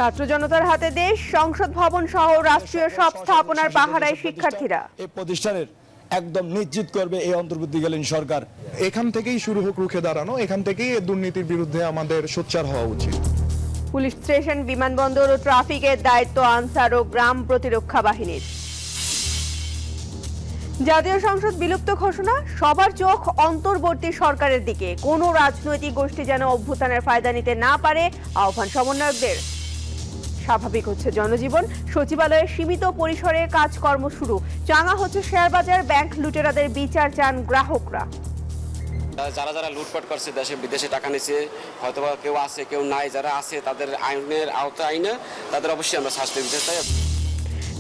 ছাত্র জনতার হাতে দেশ, সংসদ ভবন সহ রাষ্ট্রীয় সব স্থাপনার পাহারায় শিক্ষার্থীরা। এই প্রতিষ্ঠানের একদম নিশ্চিত করবে এই অন্তর্বর্তীকালীন সরকার। এখান থেকেই শুরু হোক রুখে দাঁড়ানো, এখান থেকেই দুর্নীতির বিরুদ্ধে আমাদের সোচ্চার হওয়া উচিত। পুলিশ স্টেশন, বিমানবন্দর ও ট্রাফিকের দায়িত্ব আনসার ও গ্রাম প্রতিরক্ষা বাহিনীর। জাতীয় সংসদ বিলুপ্ত ঘোষণা, সবার চোখ অন্তর্বর্তী সরকারের দিকে। কোনো রাজনৈতিক গোষ্ঠী যেন অভ্যুত্থানের ফায়দা নিতে না পারে, আহ্বান সমন্বয়কদের। স্বাভাবিক হচ্ছে জনজীবন, সচিবালয়ে সীমিত পরিসরে কাজকর্ম শুরু। চাঙা হচ্ছে শেয়ারবাজার, ব্যাংক লুটেরাদের বিচার চান গ্রাহকরা। যারা যারা লুটপাট করছে, দেশে বিদেশে টাকা নিচ্ছে, হয়তোবা কেউ আছে কেউ নাই, যারা আছে তাদের আইনের আওতায় আইনে তাদের অবশ্যই আমরা শাস্তি দিতে চাই।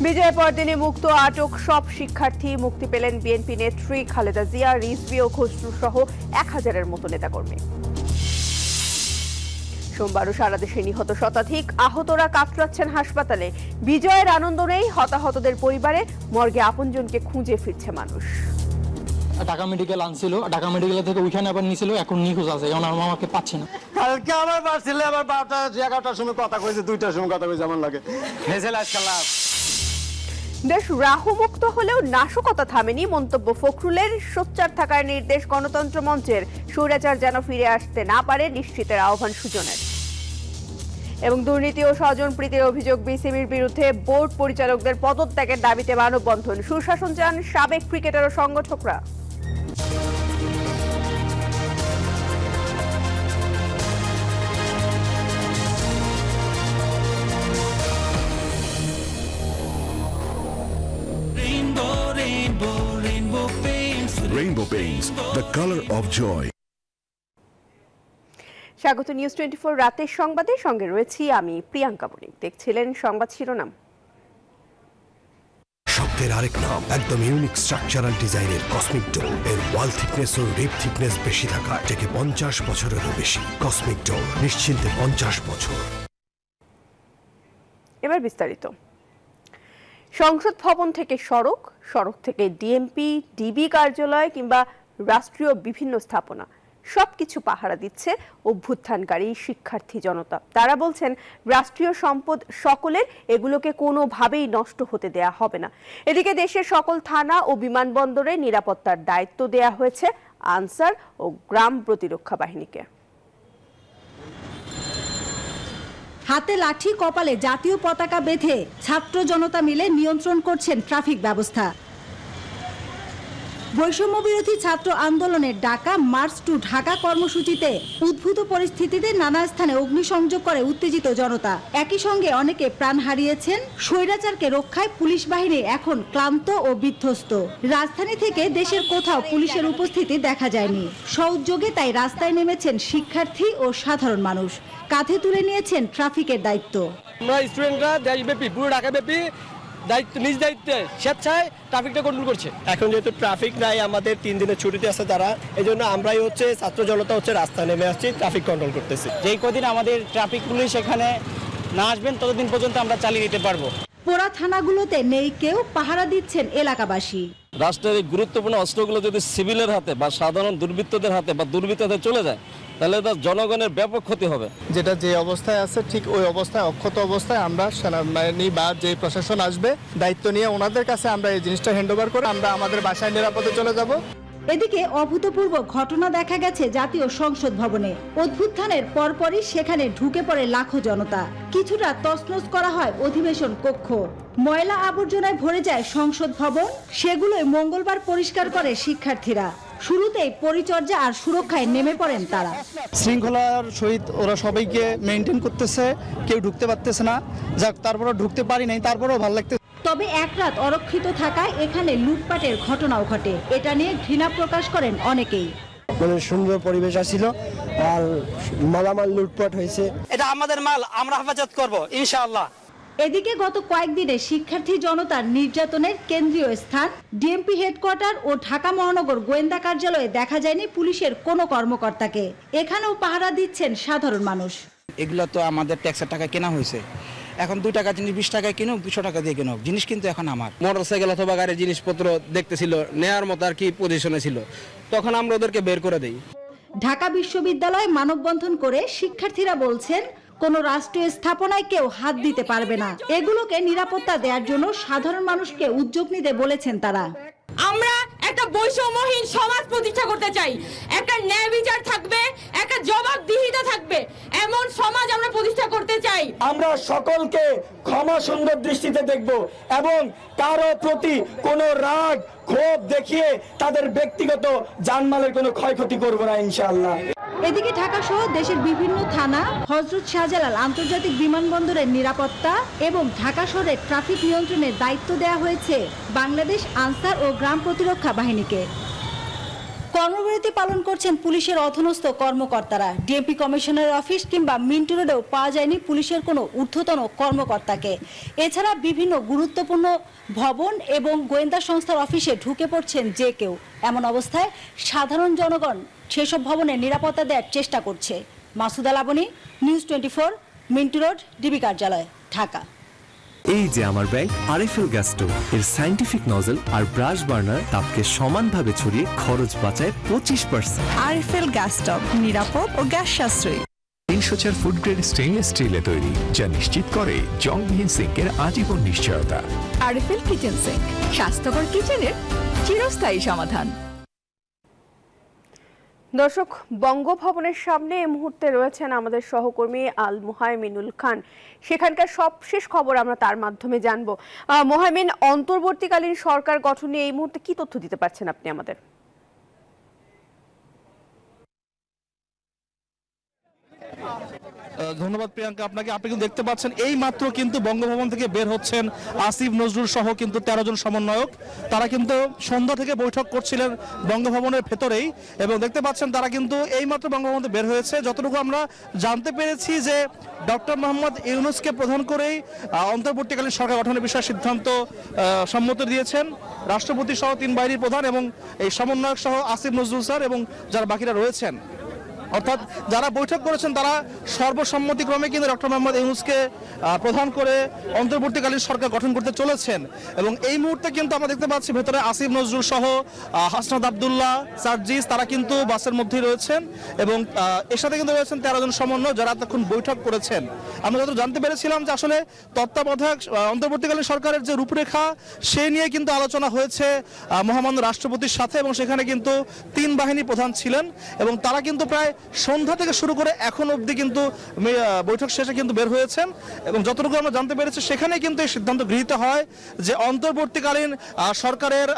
বিজয়ের পরদিনে মুক্ত আটক সব শিক্ষার্থী। মুক্তি পেলেন বিএনপি নেত্রী খালেদা জিয়া, রিজভী ও খসরু সহ 1000-এর মতো নেতাকর্মী। সোমবারও সারা দেশে নিহত শতাধিক, আহতরা কাতরাচ্ছেন হাসপাতালে। বিজয়ের আনন্দ নেই হতাহতদের পরিবারে, মর্গে আপনজনকে খুঁজে ফিরছে মানুষ। ঢাকা মেডিকেল আনছিল, ঢাকা মেডিকেল থেকে ওইখানে আবার নিয়েছিল, এখন নিখোঁজ আছে, এখন আমার মামাকে পাচ্ছে না। কালকে আমার বাড়ছিল, আবার 12টা 11টার সময় কথা কইছে, 2টার সময় কথা কইছে, আমার লাগে হেসেল আজকাল। দেশ রাহুমুক্ত হলেও নাশকতা থামেনি, মন্তব্য ফখরুলের। সোচ্চার থাকার নির্দেশ গণতন্ত্র মঞ্চের। স্বৈরাচার যেন ফিরে আসতে না পারে, নিশ্চিতের আহ্বান সুজনের। এবং দুর্নীতি ও স্বজনপ্রীতির অভিযোগ বিসিবির বিরুদ্ধে, বোর্ড পরিচালকদের পদত্যাগের দাবিতে মানববন্ধন। সুশাসন চান সাবেক ক্রিকেটার ও সংগঠকরা। Rainbow Paints, the color of joy. স্বাগত নিউজ 24 রাতের সংবাদের সঙ্গে রয়েছি আমি প্রিয়াঙ্কা বণিক। দেখছিলেন সংবাদ শিরোনাম। শব্দের আরেক নাম, একদম ইউনিক স্ট্রাকচারাল ডিজাইনের কসমিক ডোর। এর ওয়াল থিকনেস ও রিপ থিকনেস বেশি থাকা থেকে 50 বছরেরও বেশি। কসমিক ডোর, নিশ্চিন্তে 50 বছর। এবার বিস্তারিত। সংসদ ভবন থেকে সড়ক, সড়ক থেকে ডিএমপি, ডিবি কার্যালয় কিংবা রাষ্ট্রীয় বিভিন্ন স্থাপনা, সবকিছু পাহারা দিচ্ছে অভ্যুত্থানকারী শিক্ষার্থী জনতা। তারা বলছেন রাষ্ট্রীয় সম্পদ সকলের, এগুলোকে কোনোভাবেই নষ্ট হতে দেয়া হবে না। এদিকে দেশের সকল থানা ও বিমানবন্দরে নিরাপত্তার দায়িত্ব দেয়া হয়েছে আনসার ও গ্রাম প্রতিরক্ষা বাহিনীকে। হাতে লাঠি, কপালে জাতীয় পতাকা বেঁধে ছাত্র জনতা মিলে নিয়ন্ত্রণ করছেন ট্রাফিক ব্যবস্থা। বৈষম্য বিরোধী ছাত্র আন্দোলনের ডাকা মার্চ টু ঢাকা কর্মসূচিতে উদ্ভূত পরিস্থিতিতে নানা স্থানে অগ্নিসংযোগ করে উত্তেজিত জনতা। একই সঙ্গে অনেকে প্রাণ হারিয়েছেন। স্বৈরাচারকে রক্ষায় পুলিশ বাহিনী এখন ক্লান্ত ও বিধ্বস্ত। রাজধানী থেকে দেশের কোথাও পুলিশের উপস্থিতি দেখা যায়নি। সউদ্যোগে তাই রাস্তায় নেমেছেন শিক্ষার্থী ও সাধারণ মানুষ। কাঁধে তুলে নিয়েছেন ট্রাফিকের দায়িত্ব। আমরা স্টুডেন্টরা দেশব্যাপী, পুরো ঢাকাব্যাপী দায়িত্ব, নিজ দায়িত্বে স্বেচ্ছায় ট্রাফিকটা কন্ট্রোল করছে। এখন যেহেতু ট্রাফিক নাই, আমাদের 3 দিনের ছুটিতে আছে তারা, এই জন্য আমরাই ছাত্র জনতা রাস্তায় নেমে আসছি, ট্রাফিক কন্ট্রোল করতেছি। যেই কদিন আমাদের ট্রাফিক পুলিশ এখানে না আসবেন, ততদিন পর্যন্ত আমরা চালিয়ে দিতে পারবো। পোড়া থানাগুলোতে নেই কেউ, পাহারা দিচ্ছেন এলাকাবাসী। রাষ্ট্রের এই গুরুত্বপূর্ণ অস্ত্রগুলো যদি সিভিলের হাতে বা সাধারণ দুর্বৃত্তদের হাতে বা দুর্বৃত্তদের চলে যায়, তাহলে তার জনগণের ব্যাপক ক্ষতি হবে। যেটা যে অবস্থায় আছে ঠিক ওই অবস্থায়, অক্ষত অবস্থায় আমরা সেনাবাহিনী বা যে প্রশাসন আসবে দায়িত্ব নিয়ে ওনাদের কাছে আমরা এই জিনিসটা হ্যান্ডওভার করে আমরা আমাদের বাসায় নিরাপদে চলে যাব। এদিকে অভূতপূর্ব ঘটনা দেখা গেছে জাতীয় সংসদ ভবনে। অভ্যুত্থানের পরপরই সেখানে ঢুকে পড়ে লাখো জনতা। কিছুটা তছনছ করা হয় অধিবেশন কক্ষ। ময়লা আবর্জনায় ভরে যায় সংসদ ভবন, সেগুলোই মঙ্গলবার পরিষ্কার করে শিক্ষার্থীরা। শুরুতেই পরিচর্যা আর সুরক্ষায় নেমে পড়েন তারা। শৃঙ্খলার সহিত ওরা সবাইকে মেনটেন করতেছে, কেউ ঢুকতে পারতেছে না। যাক, তারপরে ঢুকতে পারি নাই, তারপরেও ভালো লাগতেছে। তবে এক রাত অরক্ষিত থাকায় এখানে লুটপাটের ঘটনাও ঘটে। এটা নিয়ে ঘৃণা প্রকাশ করেন অনেকেই। মানে সুন্দর পরিবেশ ছিল আর মালামাল লুটপাট হয়েছে। এটা আমাদের মাল, আমরা হেফাজত করব ইনশাআল্লাহ। এদিকে গত কয়েকদিনে শিক্ষার্থী জনতার নির্যাতনের কেন্দ্রীয় স্থান ডিএমপি হেডকোয়ার্টার ও ঢাকা মহানগর গোয়েন্দা কার্যালয়ে দেখা যায়নি পুলিশের কোনো কর্মকর্তাকে। এখানেও পাহারা দিচ্ছেন সাধারণ মানুষ। এগুলো তো আমাদের ট্যাক্সের টাকা কেনা হয়েছে, এখন 2 টাকা জিনিস 20 টাকায় কিনুক, 200 টাকা দিয়ে কিনুক, জিনিস কিন্তু এখন আমার। মোটরসাইকেল অথবা গাড়ির জিনিসপত্র দেখতেছিল, নেয়ার মতো আর কি পজিশনে ছিল, তখন আমরা ওদেরকে বের করে দেই। ঢাকা বিশ্ববিদ্যালয়ে মানববন্ধন করে শিক্ষার্থীরা বলছেন কোনো রাষ্ট্রীয় স্থাপনায় কেউ হাত দিতে পারবে না। এগুলোকে নিরাপত্তা দেওয়ার জন্য সাধারণ মানুষকে উদ্যোগ নিতে বলেছেন তারা। আমরা একটা বৈষম্যহীন সমাজ প্রতিষ্ঠা করতে চাই, একটা ন্যায় বিচার থাকবে, একটা জবাবদিহিতা থাকবে, এমন সমাজ আমরা প্রতিষ্ঠা করতে চাই। আমরা সকলকে ক্ষমা সুন্দর দৃষ্টিতে দেখব এবং কারো প্রতি কোনো রাগ ক্ষোভ দেখিয়ে তাদের ব্যক্তিগত জানমালের কোনো ক্ষয়ক্ষতি করব না ইনশাআল্লাহ। এদিকে ঢাকা সহ দেশের বিভিন্ন থানা, হযরত শাহজালাল আন্তর্জাতিক বিমানবন্দরের নিরাপত্তা এবং ঢাকা শহরের ট্রাফিক নিয়ন্ত্রণের দায়িত্ব দেওয়া হয়েছে বাংলাদেশ আনসার ও গ্রাম প্রতিরক্ষা বাহিনীকে। কর্মবিরতি পালন করছেন পুলিশের অধীনস্থ কর্মকর্তারা। ডিএমপি কমিশনারের অফিস কিংবা মিন্টু রোডেও পাওয়া যায়নি পুলিশের কোনো ঊর্ধ্বতন কর্মকর্তাকে। এছাড়া বিভিন্ন গুরুত্বপূর্ণ ভবন এবং গোয়েন্দা সংস্থার অফিসে ঢুকে পড়ছেন যে কেউ। এমন অবস্থায় সাধারণ জনগণ সেসব ভবনে নিরাপত্তা দেওয়ার চেষ্টা করছে। Masuda Laboni, news 24, Mintu road, DB কার্যালয়, ঢাকা। এই যে আমার ব্যাগ আরএফএল গ্যাস স্টোভ, এর সায়েন্টিফিক নজল আর ব্রাশ বার্নার তাপকে সমানভাবে ছড়িয়ে খরচ বাঁচায় 25%। আরএফএল গ্যাস স্টোভ নিরাপদ ও গ্যাস সাশ্রয়ী। 304 ফুড গ্রেড স্টেইনলেস স্টিলে তৈরি, যা নিশ্চিত করে জংবিহীন সিঙ্কের আজীবন নিশ্চয়তা। আরএফএল কিচেন সিঙ্ক, স্বাস্থ্যকর কিচেনের চিরস্থায়ী সমাধান। দর্শক, বঙ্গভবনের সামনে এই মুহূর্তে রয়েছেন আমাদের সহকর্মী আল মুহাইমিনুল খান। সেখানকার সবশেষ খবর আমরা তার মাধ্যমে জানবো। মুহাইমিন, অন্তর্বর্তীকালীন সরকার গঠনে এই মুহূর্তে কি তথ্য দিতে পারছেন আপনি আমাদের? ধন্যবাদ প্রিয়াঙ্কা আপনাকে। আপনি কিন্তু দেখতে পাচ্ছেন এই মাত্র কিন্তু বঙ্গভবন থেকে বের হচ্ছেন আসিফ নজরুল সহ কিন্তু 13 জন সমন্বয়ক। তারা কিন্তু সন্ধ্যা থেকে বৈঠক করছিলেন বঙ্গভবনের ভেতরেই এবং দেখতে পাচ্ছেন তারা কিন্তু এই মাত্র বঙ্গভবন থেকে বের হয়েছে। যতটুকু আমরা জানতে পেরেছি যে ডক্টর মোহাম্মদ ইউনূসকে প্রধান করেই অন্তর্বর্তীকালীন সরকার গঠনের বিষয়ে সিদ্ধান্ত সম্মতি দিয়েছেন রাষ্ট্রপতি সহ 3 বাহিনীর প্রধান এবং এই সমন্বয়ক সহ আসিফ নজরুল স্যার এবং যারা বাকিরা রয়েছেন। অর্থাৎ যারা বৈঠক করেছেন তারা সর্বসম্মতিক্রমে কিন্তু ডক্টর মোহাম্মদ ইউনূসকে প্রধান করে অন্তর্বর্তীকালীন সরকার গঠন করতে চলেছেন এবং এই মুহূর্তে কিন্তু আমরা দেখতে পাচ্ছি ভেতরে আসিফ নজরুল সহ হাসনাত আব্দুল্লাহ, সার্জিস তারা কিন্তু বাসের মধ্যেই রয়েছেন এবং এর সাথে কিন্তু রয়েছেন 13 জন সমন্বয় যারা এতক্ষণ বৈঠক করেছেন। আমরা যত জানতে পেরেছিলাম যে আসলে তত্ত্বাবধায়ক অন্তর্বর্তীকালীন সরকারের যে রূপরেখা সে নিয়ে কিন্তু আলোচনা হয়েছে মহামান্য রাষ্ট্রপতির সাথে এবং সেখানে কিন্তু 3 বাহিনী প্রধান ছিলেন এবং তারা কিন্তু প্রায় সন্ধ্যা থেকে শুরু করে এখন অবধি কিন্তু বৈঠক শেষে কিন্তু বের হয়েছেন এবং যতটুকু আমরা জানতে পেরেছি সেখানে কিন্তু এই সিদ্ধান্ত গৃহীত হয় যে অন্তর্বর্তীকালীন সরকারের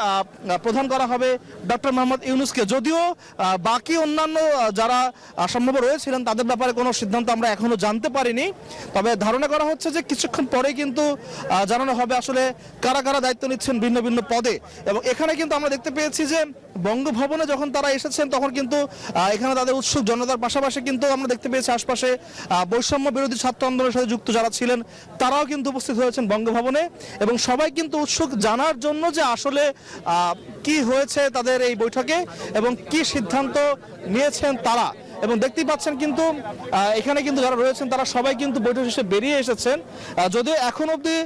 প্রধান করা হবে ডক্টর মোহাম্মদ ইউনূসকে। যদিও বাকি অন্যান্য যারা সম্ভব রয়েছিলেন তাদের ব্যাপারে কোনো সিদ্ধান্ত আমরা এখনো জানতে পারিনি, তবে ধারণা করা হচ্ছে যে কিছুক্ষণ পরে কিন্তু জানানো হবে আসলে কারা কারা দায়িত্ব নিচ্ছেন ভিন্ন ভিন্ন পদে। এবং এখানে কিন্তু আমরা দেখতে পেয়েছি যে বঙ্গভবনে যখন তারা এসেছেন তখন কিন্তু এখানে তাদের উৎসুক জনতার পাশাপাশি কিন্তু আমরা দেখতে পেয়েছি আশপাশে বৈষম্য বিরোধী ছাত্র আন্দোলনের সাথে যুক্ত যারা ছিলেন তারাও কিন্তু উপস্থিত হয়েছেন বঙ্গভবনে এবং সবাই কিন্তু উৎসুক জানার জন্য যে আসলে কি হয়েছে তাদের এই বৈঠকে এবং কি সিদ্ধান্ত নিয়েছেন তারা। এবং দেখতেই পাচ্ছেন কিন্তু এখানে কিন্তু যারা রয়েছেন তারা সবাই কিন্তু বৈঠক শেষে বেরিয়ে এসেছেন। যদিও এখন অবধি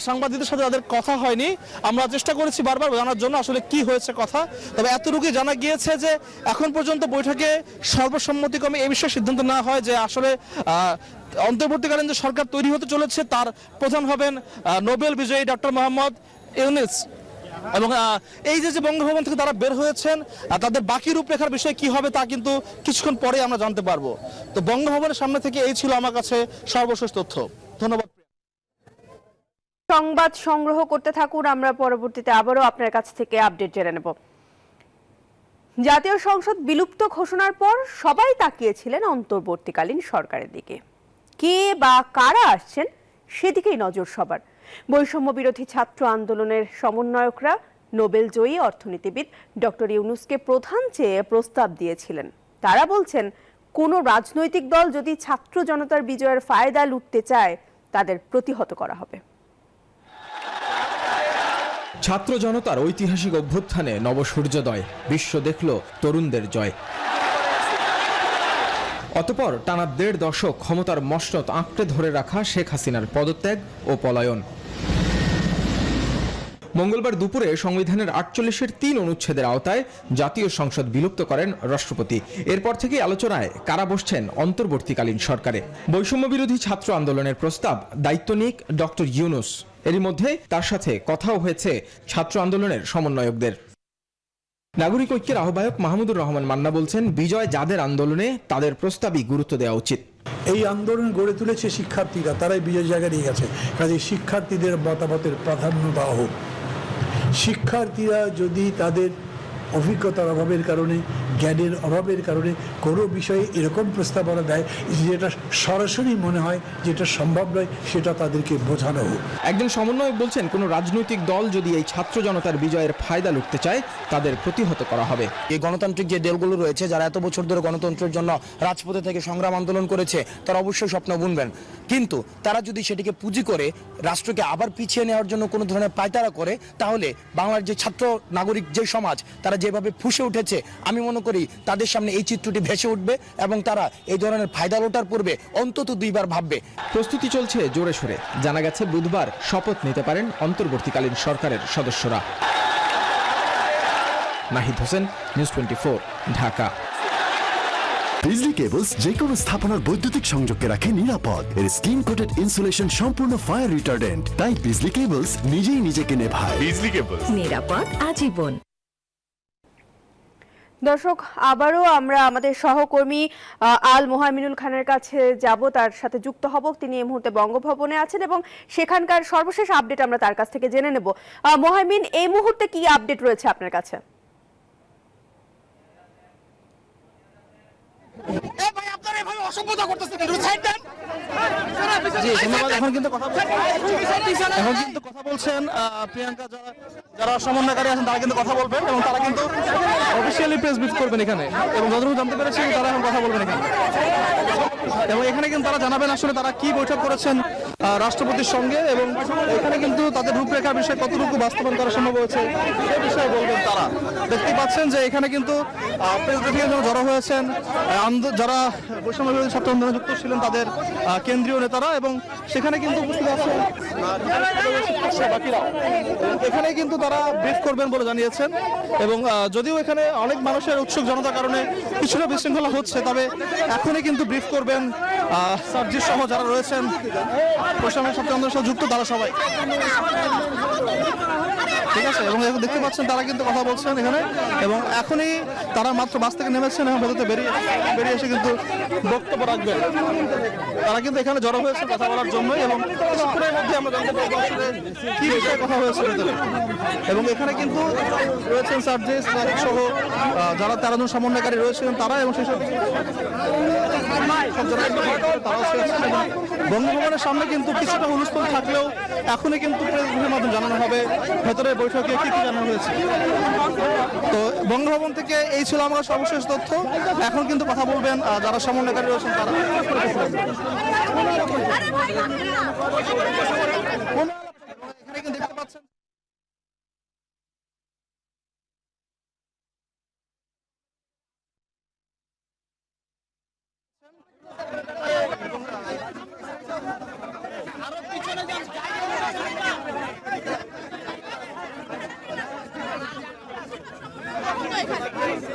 সাংবাদিকদের সাথে তাদের কথা হয়নি, আমরা চেষ্টা করেছি বারবার জানার জন্য আসলে কি হয়েছে কথা, তবে এতটুকুই জানা গিয়েছে যে এখন পর্যন্ত বৈঠকে সর্বসম্মতিক্রমে এই বিষয়ে সিদ্ধান্ত নেওয়া হয় যে আসলে অন্তর্বর্তীকালীন যে সরকার তৈরি হতে চলেছে তার প্রধান হবেন নোবেল বিজয়ী ডক্টর মোহাম্মদ ইউনূস। এবং এই যে বঙ্গভবন থেকে তারা বের হয়েছেন তাদের বাকি রূপরেখার বিষয়ে কি হবে তা কিন্তু কিছুক্ষণ পরে আমরা জানতে পারবো। তো বঙ্গভবনের সামনে থেকে এই ছিল আমার কাছে সর্বশেষ তথ্য। ধন্যবাদ। সংবাদ সংগ্রহ করতে থাকুন, আমরা পরবর্তীতে আবারও আপনার কাছ থেকে আপডেট জেনে নেব। জাতীয় সংসদ বিলুপ্ত ঘোষণার পর সবাই তাকিয়েছিলেন অন্তর্বর্তীকালীন সরকারের দিকে। কে বা কারা আসছেন সেদিকেই নজর সবার। বৈষম্য বিরোধী ছাত্র আন্দোলনের সমন্বয়করা নোবেল জয়ী অর্থনীতিবিদ ডক্টর ইউনূসকে প্রধান চেয়ে প্রস্তাব দিয়েছিলেন। তারা বলছেন কোনো রাজনৈতিক দল যদি ছাত্র জনতার বিজয়ের ফায়দা লুটতে চায় তাদের প্রতিহত করা হবে। ছাত্র জনতার ঐতিহাসিক অভ্যুত্থানে নবসূর্যোদয়, বিশ্ব দেখল তরুণদের জয়। অতঃপর টানা 1.5 দশক ক্ষমতার মসনদ আঁকড়ে ধরে রাখা শেখ হাসিনার পদত্যাগ ও পলায়ন। মঙ্গলবার দুপুরে সংবিধানের 48-এর 3 অনুচ্ছেদের আওতায় জাতীয় সংসদ বিলুপ্ত করেন রাষ্ট্রপতি। এরপর থেকে আলোচনায় কারা বসছেন অন্তর্বর্তীকালীন সরকারে। বৈষম্য বিরোধী ছাত্র আন্দোলনের প্রস্তাব দায়িত্ব নিক ডক্টর ইউনূস। এরই মধ্যে তার সাথে কথাও হয়েছে ছাত্র আন্দোলনের সমন্বয়কদের। নাগরিক ঐক্যের আহ্বায়ক মাহমুদুর রহমান মান্না বলছেন, বিজয় যাদের আন্দোলনে তাদের প্রস্তাবই গুরুত্ব দেওয়া উচিত। এই আন্দোলন গড়ে তুলেছে শিক্ষার্থীরা, তারাই বিজয় জায়গা নিয়ে গেছে। কাজে শিক্ষার্থীদের মতামতের প্রাধান্য দেওয়া হোক। শিক্ষার্থীরা যদি তাদের অভিজ্ঞতার অভাবের কারণে, জ্ঞানের অভাবের কারণে কোনো বিষয়ে এরকম প্রস্তাবনা দেয় যেটা সরাসরি মনে হয় যেটা সম্ভব নয়, সেটা তাদেরকে বোঝানো হোক। একজন সমন্বয়ক বলছেন, কোনো রাজনৈতিক দল যদি এই ছাত্র জনতার বিজয়ের ফায়দা লুটতে চায় তাদের প্রতিহত করা হবে। এই গণতান্ত্রিক যে দলগুলো রয়েছে, যারা এত বছর ধরে গণতন্ত্রের জন্য রাজপথে থেকে সংগ্রাম আন্দোলন করেছে, তারা অবশ্যই স্বপ্ন বুনবেন। কিন্তু তারা যদি সেটিকে পুঁজি করে রাষ্ট্রকে আবার পিছিয়ে নেওয়ার জন্য কোনো ধরনের পায়তারা করে, তাহলে বাংলার যে ছাত্র নাগরিক যে সমাজ তারা যেভাবে ফুঁসে উঠেছে, আমি মনে করি তাদের সামনে এই চিত্রটি ভেসে উঠবে এবং তারা এই ধরনের ফায়দা লোটার পূর্বে অন্তত 2 বার ভাববে। প্রস্তুতি চলছে জোরে সোরে। জানা গেছে বুধবার শপথ নিতে পারেন অন্তর্বর্তীকালীন সরকারের সদস্যরা। নাহিদ হোসেন, নিউজ 24, ঢাকা। বিজলি কেবলস যে কোনো স্থাপনার বৈদ্যুতিক সংযোগকে রাখে নিরাপদ। এর স্কিন কোটেড ইনসুলেশন সম্পূর্ণ ফায়ার রিটার্ডেন্ট, তাই বিজলি কেবলস নিজেই নিজেকে নেভায়। বিজলি কেবলস, নিরাপদ আজীবন। দর্শক, আবারও আমরা আমাদের সহকর্মী আল মোহামিনুল খানের কাছে যাব, তার সাথে যুক্ত হব। তিনি এই মুহূর্তে বঙ্গভবনে আছেন এবং সেখানকার সর্বশেষ আপডেট আমরা তার কাছ থেকে জেনে নেব। মোহামিন, এই মুহূর্তে কি আপডেট রয়েছে আপনার কাছে? এখন কিন্তু কথা বলছেন প্রিয়াঙ্কা, যারা সমন্বয়কারী আছেন তারা কিন্তু কথা বলবেন এবং তারা কিন্তু অফিসিয়ালি প্রেস ব্রিফ করবেন এখানে, এবং যতটুকু জানতে পেরেছি তারা এখন কথা বলবেন এখানে। এবং এখানে কিন্তু তারা জানাবেন আসলে তারা কি বৈঠক করেছেন রাষ্ট্রপতির সঙ্গে, এবং এখানে কিন্তু তাদের রূপরেখার বিষয়ে কতটুকু বাস্তবায়ন করা সম্ভব হয়েছে সে বিষয়ে বলবেন তারা। দেখতে পাচ্ছেন যে এখানে কিন্তু প্রেস ব্রিফিংয়ের জন্য জড়ো হয়েছেন যারা বৈষম্য বিরোধী ছাত্র আন্দোলনে যুক্ত ছিলেন তাদের কেন্দ্রীয় নেতারা, এবং সেখানে কিন্তু উপস্থিত আছেন বাকিরাও। এখানে কিন্তু তারা ব্রিফ করবেন বলে জানিয়েছেন, এবং যদিও এখানে অনেক মানুষের উৎসুক জনতার কারণে কিছুটা বিশৃঙ্খলা হচ্ছে, তবে এখনই কিন্তু ব্রিফ করবেন সার্জিস সহ যারা রয়েছেন বৈষম্য ছাত্র আন্দোলনের সাথে যুক্ত, তারা সবাই। ঠিক আছে, এবং দেখতে পাচ্ছেন তারা কিন্তু কথা বলছেন এখানে, এবং এখনই তারা মাত্র বাস থেকে নেমেছেন এবং ভেতরে বেরিয়ে এসে কিন্তু বক্তব্য রাখবেন। তারা কিন্তু এখানে জড়ো হয়েছে কথা বলার জন্য, এবং কিছুক্ষণের মধ্যে আমরা জানতে পারবো আসলে কি বিষয়ে কথা হয়েছে ভেতরে। এবং এখানে কিন্তু রয়েছেন সার্জিস সহ যারা 13 জন সমন্বয়কারী রয়েছেন তারা, এবং সেই সাথে বঙ্গভবনের সামনে কিন্তু কিছুটা হুলস্থুল থাকলেও এখনই কিন্তু প্রেস ব্রিফের মাধ্যমে জানানো হবে ভেতরে বৈঠকে কি কি জানানো হয়েছে। তো বঙ্গভবন থেকে এই ছিল আমার সর্বশেষ তথ্য। এখন কিন্তু কথা বলবেন যারা সমন্বয়কারী রয়েছেন তারা। এখানে কিন্তু দেখতে পাচ্ছেন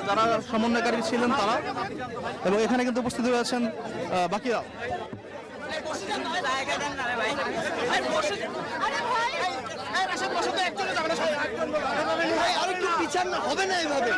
যারা সমন্বয়কারী ছিলেন তারা, এবং এখানে কিন্তু উপস্থিত রয়েছেন বাকিরা। হবে না এইভাবে,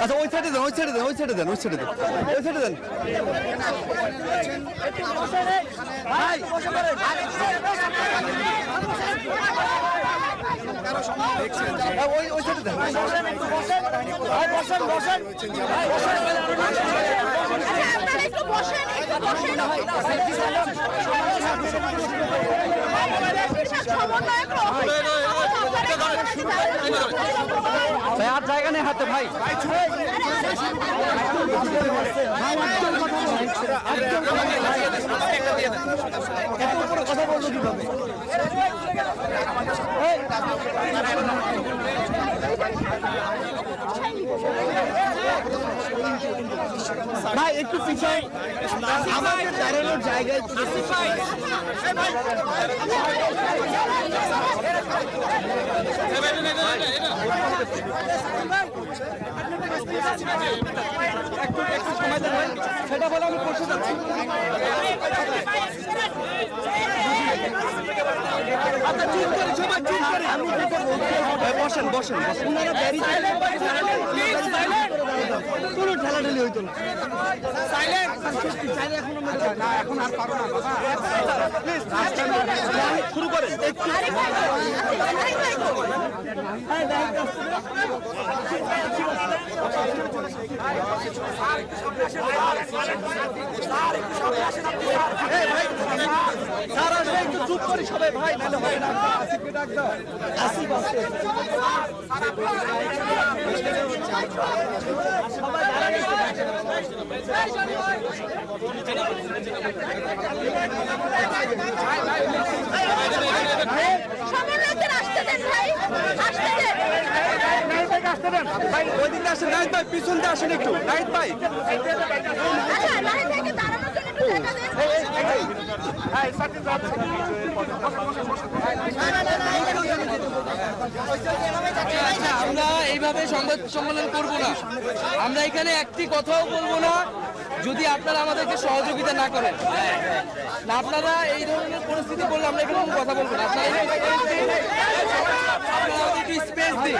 আচ্ছা, ওই সাইডে দেন, ওই সাইডে দেন, ওই সাইডে দেন, ওই সাইডে দেন, ওই সাইডে দেন। ওই সাইডে দেন। আর জায়গা নেই হাতে ভাই। কথা বলবো কিভাবে? ভাই একটু পিছাই, আমাদের দাঁড়ানোর জায়গায় সেটা বলে আমি বসে যাচ্ছি। বসেন বসেন, কোনো ঠেলাঠেলি হইতো না। এখন আর পারো না শুরু করেন। একটু চুপ করি সবাই ভাই, নাহলে হবে না। আসিফ আসছে। ওইদিকে আসেন নাহিদ ভাই, পিছন দিয়ে আসেন একটু নাহিদ ভাই। আমরা এইভাবে সংবাদ সম্মেলন করব না, আমরা এখানে একটি কথাও বলবো না যদি আপনারা আমাদেরকে সহযোগিতা না করেন। না, আপনারা এই ধরনের পরিস্থিতি বললে আমরা এখানে কোনো কথা বলবো না। আপনারা একটু স্পেস দিন।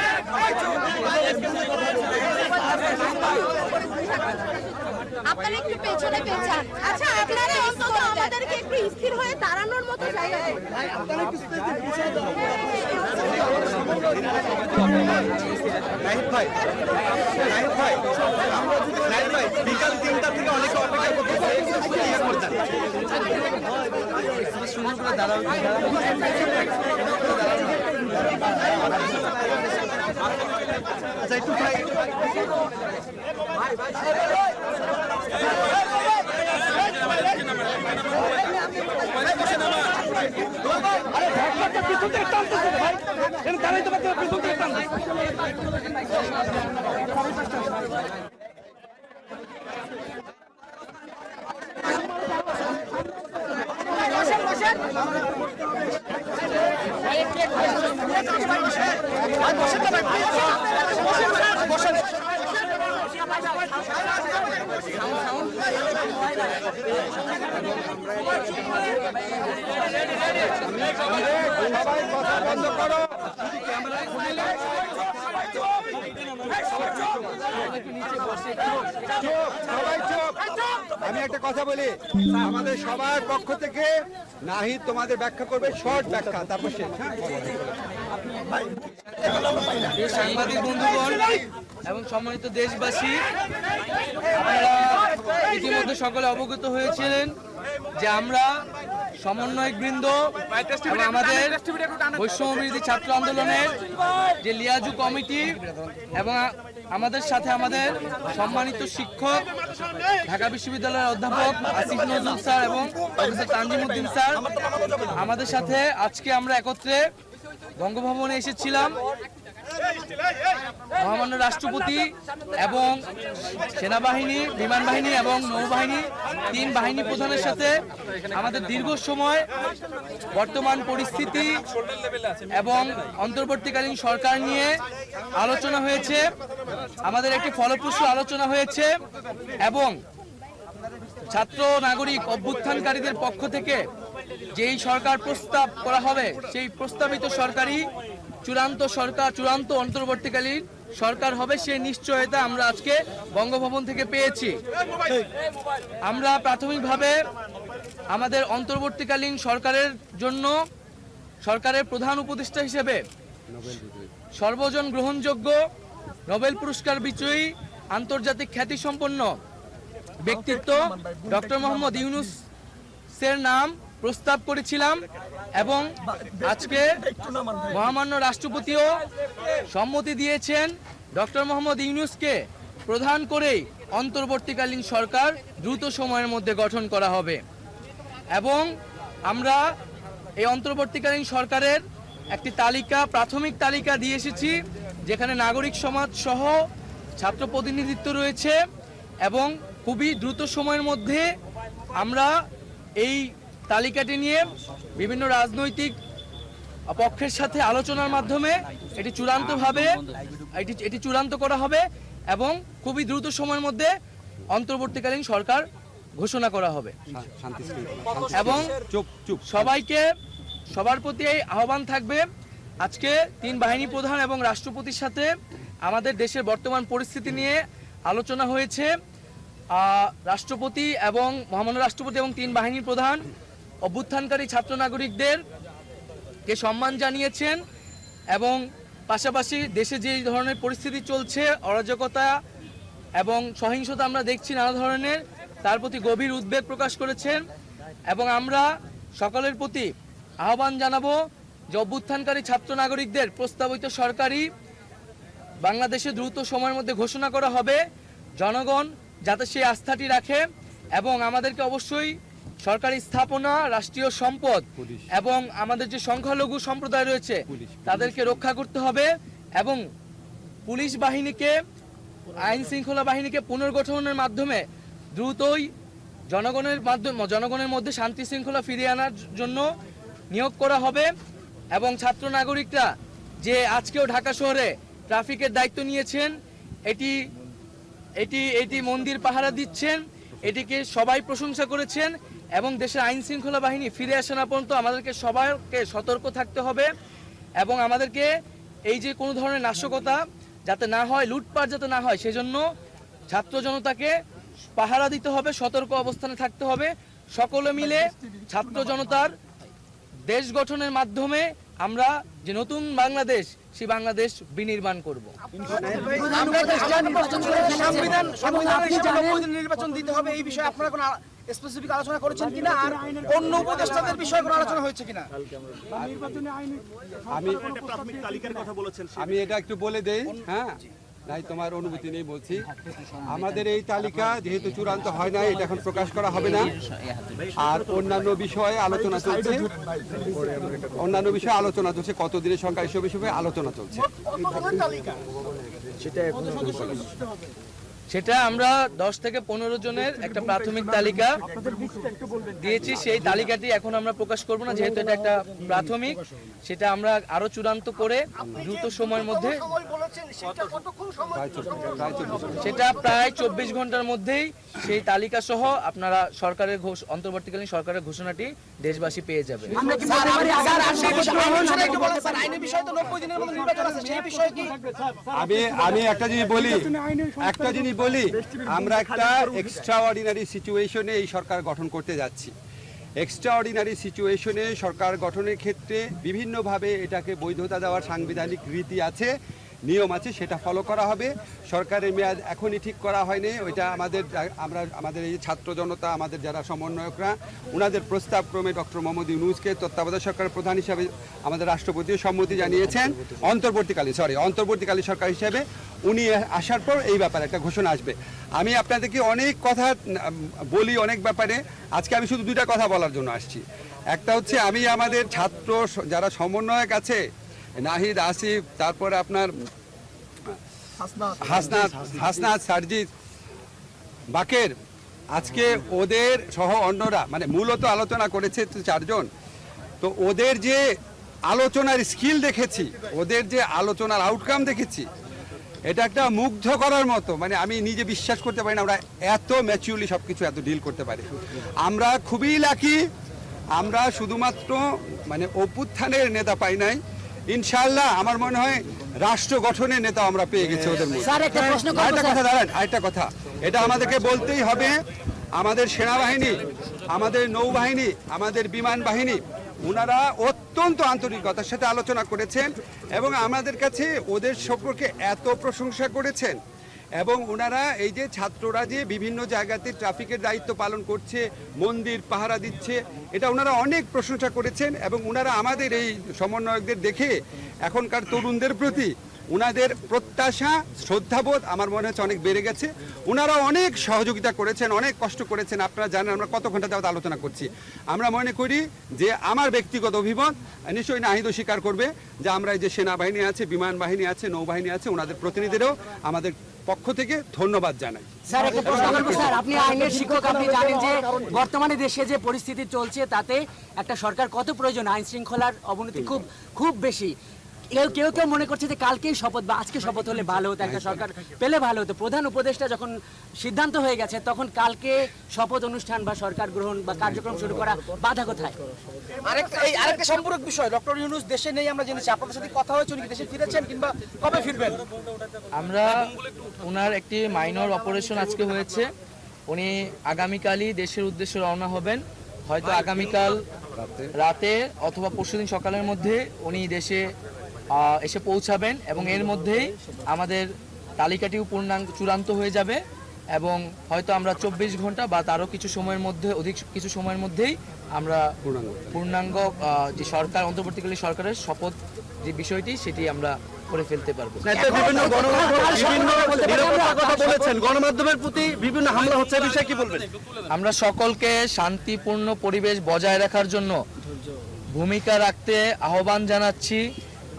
আপনারা একটু পেছনে পেছান। আচ্ছা, আপনারা অন্তত আমাদেরকে একটু স্থির হয়ে দাঁড়ানোর মতো জায়গা দিন। নাহিদ ভাই, নাহিদ ভাই, নাহিদ ভাই, বিকাল 3টা থেকে অনেকে অপেক্ষা করতেছে। আচ্ছা একটু ভাই, পিছন থেকে টানতেছে ভাই, দাঁড়াই তো পিছন থেকে টানতেছে। সবাই কথা বন্ধ করো। আমি একটা কথা বলি, আমাদের সবার পক্ষ থেকে নাহিদ তোমাদের ব্যাখ্যা করবে, শর্ট ব্যাখ্যা, তারপর শেষ। সাংবাদিক বন্ধুগণ এবং সম্মানিত দেশবাসী, আপনারা ইতিমধ্যে সকলে অবগত হয়েছিলেন যে আমরা সমন্বয়কবৃন্দ এবং আমাদের বৈষম্যবিরোধী ছাত্র আন্দোলনের যে লিয়াজু কমিটি এবং আমাদের সাথে আমাদের সম্মানিত শিক্ষক ঢাকা বিশ্ববিদ্যালয়ের অধ্যাপক আসিফ নজরুল স্যার এবং প্রফেসর তানজিমউদ্দিন স্যার, আমাদের সাথে আজকে আমরা একত্রে বঙ্গভবনে এসেছিলাম। মহামান্য রাষ্ট্রপতি এবং সেনাবাহিনী, বিমান বাহিনী এবং নৌবাহিনী, 3 বাহিনী প্রধানের সাথে আমাদের দীর্ঘ সময় বর্তমান পরিস্থিতি এবং অন্তর্বর্তীকালীন সরকার নিয়ে আলোচনা হয়েছে। আমাদের একটি ফলপ্রসূ আলোচনা হয়েছে এবং ছাত্র নাগরিক অভ্যুত্থানকারীদের পক্ষ থেকে যেই সরকার প্রস্তাব করা হবে সেই প্রস্তাবিত সরকারি চূড়ান্ত অন্তর্বর্তীকালীন সরকার হবে সেই নিশ্চয়তা আমরা আজকে বঙ্গভবন থেকে পেয়েছি। আমরা প্রাথমিকভাবে আমাদের অন্তর্বর্তীকালীন সরকারের জন্য সরকারের প্রধান উপদেষ্টা হিসেবে সর্বজন গ্রহণযোগ্য নোবেল পুরস্কার বিজয়ী আন্তর্জাতিক খ্যাতিসম্পন্ন ব্যক্তিত্ব ডক্টর মোহাম্মদ ইউনূসের নাম প্রস্তাব করেছিলাম এবং আজকে মহামান্য রাষ্ট্রপতিও সম্মতি দিয়েছেন ডক্টর মোহাম্মদ ইউনূসকে প্রধান করেই অন্তর্বর্তীকালীন সরকার দ্রুত সময়ের মধ্যে গঠন করা হবে এবং আমরা এই অন্তর্বর্তীকালীন সরকারের একটি তালিকা, প্রাথমিক তালিকা দিয়ে এসেছি, যেখানে নাগরিক সমাজ সহ ছাত্র প্রতিনিধিত্ব রয়েছে এবং খুবই দ্রুত সময়ের মধ্যে আমরা এই তালিকাটি নিয়ে বিভিন্ন রাজনৈতিক পক্ষের সাথে আলোচনার মাধ্যমে এটি চূড়ান্ত করা হবে এবং খুবই দ্রুত সময়ের মধ্যে অন্তর্বর্তীকালীন সরকার ঘোষণা করা হবে। এবং সবার প্রতি এই আহ্বান থাকবে, আজকে 3 বাহিনী প্রধান এবং রাষ্ট্রপতির সাথে আমাদের দেশের বর্তমান পরিস্থিতি নিয়ে আলোচনা হয়েছে। রাষ্ট্রপতি এবং মহামান্য রাষ্ট্রপতি এবং 3 বাহিনীর প্রধান অভ্যুত্থানকারী ছাত্র নাগরিকদেরকে সম্মান জানিয়েছেন এবং পাশাপাশি দেশে যে ধরনের পরিস্থিতি চলছে, অরাজকতা এবং সহিংসতা আমরা দেখছি নানা ধরনের, তার প্রতি গভীর উদ্বেগ প্রকাশ করেছেন এবং আমরা সকলের প্রতি আহ্বান জানাবো যে অভ্যুত্থানকারী ছাত্র নাগরিকদের প্রস্তাবিত সরকারি বাংলাদেশে দ্রুত সময়ের মধ্যে ঘোষণা করা হবে। জনগণ যাতে সেই আস্থাটি রাখে এবং আমাদেরকে অবশ্যই সরকারি স্থাপনা, রাষ্ট্রীয় সম্পদ এবং আমাদের যে সংখ্যালঘু সম্প্রদায় রয়েছে তাদেরকে রক্ষা করতে হবে এবং পুলিশ বাহিনীকে, আইন শৃঙ্খলা বাহিনীকে পুনর্গঠনের মাধ্যমে দ্রুতই জনগণের মধ্যে শান্তি শৃঙ্খলা ফিরিয়ে আনার জন্য নিয়োগ করা হবে এবং ছাত্র নাগরিকরা যে আজকেও ঢাকা শহরে ট্রাফিকের দায়িত্ব নিয়েছেন, এটি মন্দির পাহারা দিচ্ছেন, এটিকে সবাই প্রশংসা করেছেন এবং দেশের আইন শৃঙ্খলা বাহিনী ফিরে আসা না পর্যন্ত আমাদেরকে সবাইকে সতর্ক থাকতে হবে এবং আমাদেরকে এই যে কোনো ধরনের নাশকতা যাতে না হয়, লুটপাট যাতে না হয়, সেজন্য ছাত্র জনতাকে পাহারা দিতে হবে, সতর্ক অবস্থানে থাকতে হবে। সকলে মিলে ছাত্র জনতার দেশ গঠনের মাধ্যমে আমরা যে নতুন বাংলাদেশ, সেই বাংলাদেশ বিনির্মাণ করব। নির্বাচন দিতে হবে এই বিষয়ে আপনারা কোনো স্পেসিফিক আলোচনা করেছেন কিনা, আর অন্য উপদেষ্টাদের বিষয়ে কোনো আলোচনা হয়েছে কিনা? আমি এটা একটু বলে দেই, হ্যাঁ, নাই তোমার অনুমতি নেই বলছি। আমাদের এই তালিকা যেহেতু চূড়ান্ত হয় না, এটা এখন প্রকাশ করা হবে না। আর অন্যান্য বিষয়ে আলোচনা চলছে, কতদিনের সংখ্যা এসব বিষয়ে আলোচনা চলছে। সেটা আমরা 10 থেকে 15 জনের একটা প্রাথমিক তালিকা দিয়েছি। সেই তালিকাটি এখন আমরা প্রকাশ করব না, যেহেতু এটা একটা প্রাথমিক। সেটা আমরা আরো চূড়ান্ত করে দ্রুত সময়ের মধ্যে, সেটা প্রায় 24 ঘন্টার মধ্যেই সেই তালিকা সহ আপনারা সরকারের অন্তর্বর্তীকালীন সরকারের ঘোষণাটি দেশবাসী পেয়ে যাবে। আমি একটা জিনিস বলি, আমরা একটা এক্সট্রাঅর্ডিনারি সিচুয়েশনে এই সরকার গঠন করতে যাচ্ছি। এক্সট্রাঅর্ডিনারি সিচুয়েশনে সরকার গঠনের ক্ষেত্রে বিভিন্নভাবে এটাকে বৈধতা দেওয়ার সাংবিধানিক রীতি আছে, নিয়ম আছে, সেটা ফলো করা হবে। সরকারের মেয়াদ এখনই ঠিক করা হয়নি, ওইটা আমাদের এই ছাত্র জনতা, আমাদের যারা সমন্বয়করা, ওনাদের প্রস্তাব ক্রমে ডক্টর মোহাম্মদ ইউনূসকে তত্ত্বাবধায়ক সরকারের প্রধান হিসাবে আমাদের রাষ্ট্রপতিও সম্মতি জানিয়েছেন। অন্তর্বর্তীকালীন সরকার হিসেবে উনি আসার পর এই ব্যাপারে একটা ঘোষণা আসবে। আমি আপনাদেরকে অনেক কথা বলি অনেক ব্যাপারে, আজকে আমি শুধু 2টা কথা বলার জন্য আসছি। একটা হচ্ছে, আমি আমাদের ছাত্র যারা সমন্বয়ক আছে, নাহিদ, আসিফ, তারপরে আপনার হাসনাত, সারজিৎ, বাকের, আজকে ওদের সহ অন্যরা, মানে মূলত আলোচনা করেছে 4 জন। তো ওদের যে আলোচনার স্কিল দেখেছি, ওদের যে আলোচনার আউটকাম দেখেছি, এটা একটা মুগ্ধ করার মতো। মানে আমি নিজে বিশ্বাস করতে পারি না আমরা এত ম্যাচিউরলি সবকিছু এত ডিল করতে পারি। আমরা খুবই লাকি, আমরা শুধুমাত্র মানে অভ্যুত্থানের নেতা পাই নাই, ইনশাআল্লাহ আমার মনে হয় রাষ্ট্র গঠনের নেতা আমরা পেয়ে গেছি ওদের মধ্যে। স্যার, একটা প্রশ্ন করব, আরেকটা স্যার। কথা দাঁড়ান, আরেকটা কথা, এটা আমাদেরকে বলতেই হবে। আমাদের সেনাবাহিনী, আমাদের নৌবাহিনী, আমাদের বিমান বাহিনী, ওনারা অত্যন্ত আন্তরিকতার সাথে আলোচনা করেছেন এবং আমাদের কাছে ওদের সম্পর্কে এত প্রশংসা করেছেন। এবং ওনারা এই যে ছাত্ররা যে বিভিন্ন জায়গাতে ট্রাফিকের দায়িত্ব পালন করছে, মন্দির পাহারা দিচ্ছে, এটা ওনারা অনেক প্রশংসা করেছেন। এবং ওনারা আমাদের এই সমন্বয়কদের দেখে এখনকার তরুণদের প্রতি ওনাদের প্রত্যাশা, শ্রদ্ধাবোধ আমার মনে হচ্ছে অনেক বেড়ে গেছে। ওনারা অনেক সহযোগিতা করেছেন, অনেক কষ্ট করেছেন। আপনারা জানেন আমরা কত ঘন্টা যাবত আলোচনা করছি। আমরা মনে করি যে আমার ব্যক্তিগত অভিমত, নিশ্চয়ই নাহিদও স্বীকার করবে, যে আমরা এই যে সেনাবাহিনী আছে, বিমান বাহিনী আছে, নৌবাহিনী আছে, ওনাদের প্রতিনিধিরাও আমাদের পক্ষ থেকে ধন্যবাদ জানাই। স্যার, একটা প্রশ্ন করব স্যার, আপনি আইনের শিক্ষক, আপনি জানেন যে বর্তমানে দেশে যে পরিস্থিতি চলছে তাতে একটা সরকার কত প্রয়োজন, আইন শৃঙ্খলার অবনতি খুব খুব বেশি। কেউ কেউ মনে করছে যে কালকেই শপথ বা আজকে শপথ হলে ভালো হতো, একটা সরকার পেলে ভালো হতো। প্রধান উপদেষ্টা যখন সিদ্ধান্ত হয়ে গেছে তখন কালকে শপথ অনুষ্ঠান বা সরকার গ্রহণ বা কার্যক্রম শুরু করা বাধা কোথায়? আরেকটা সম্পূরক বিষয়, ডক্টর ইউনূস দেশে নেই আমরা জেনেছি, আপনাদের সাথে কথা হয়েছে, উনি কি দেশে ফিরেছেন কিংবা কবে ফিরবেন? আমরা ওনার একটি মাইনর অপারেশন আজকে হয়েছে, উনি আগামীকালই দেশের উদ্দেশ্যে রওনা হবেন। হয়তো আগামীকাল রাতে অথবা পরশুদিন সকালের মধ্যে উনি দেশে এসে পৌঁছাবেন এবং এর মধ্যেই আমাদের তালিকাটিও চূড়ান্ত হয়ে যাবে এবং হয়তো আমরা 24 ঘন্টা বা তারও কিছু সময়ের মধ্যে, অধিক কিছু সময়ের মধ্যেই আমরা পূর্ণাঙ্গ যে সরকার, অন্তর্বর্তীকালীন সরকারের শপথ যে বিষয়টি সেটি আমরা করে ফেলতে পারবো। গণমাধ্যমের প্রতি বিভিন্ন হামলা হচ্ছে, বিষয়ে কি বলবেন? আমরা সকলকে শান্তিপূর্ণ পরিবেশ বজায় রাখার জন্য ভূমিকা রাখতে আহ্বান জানাচ্ছি।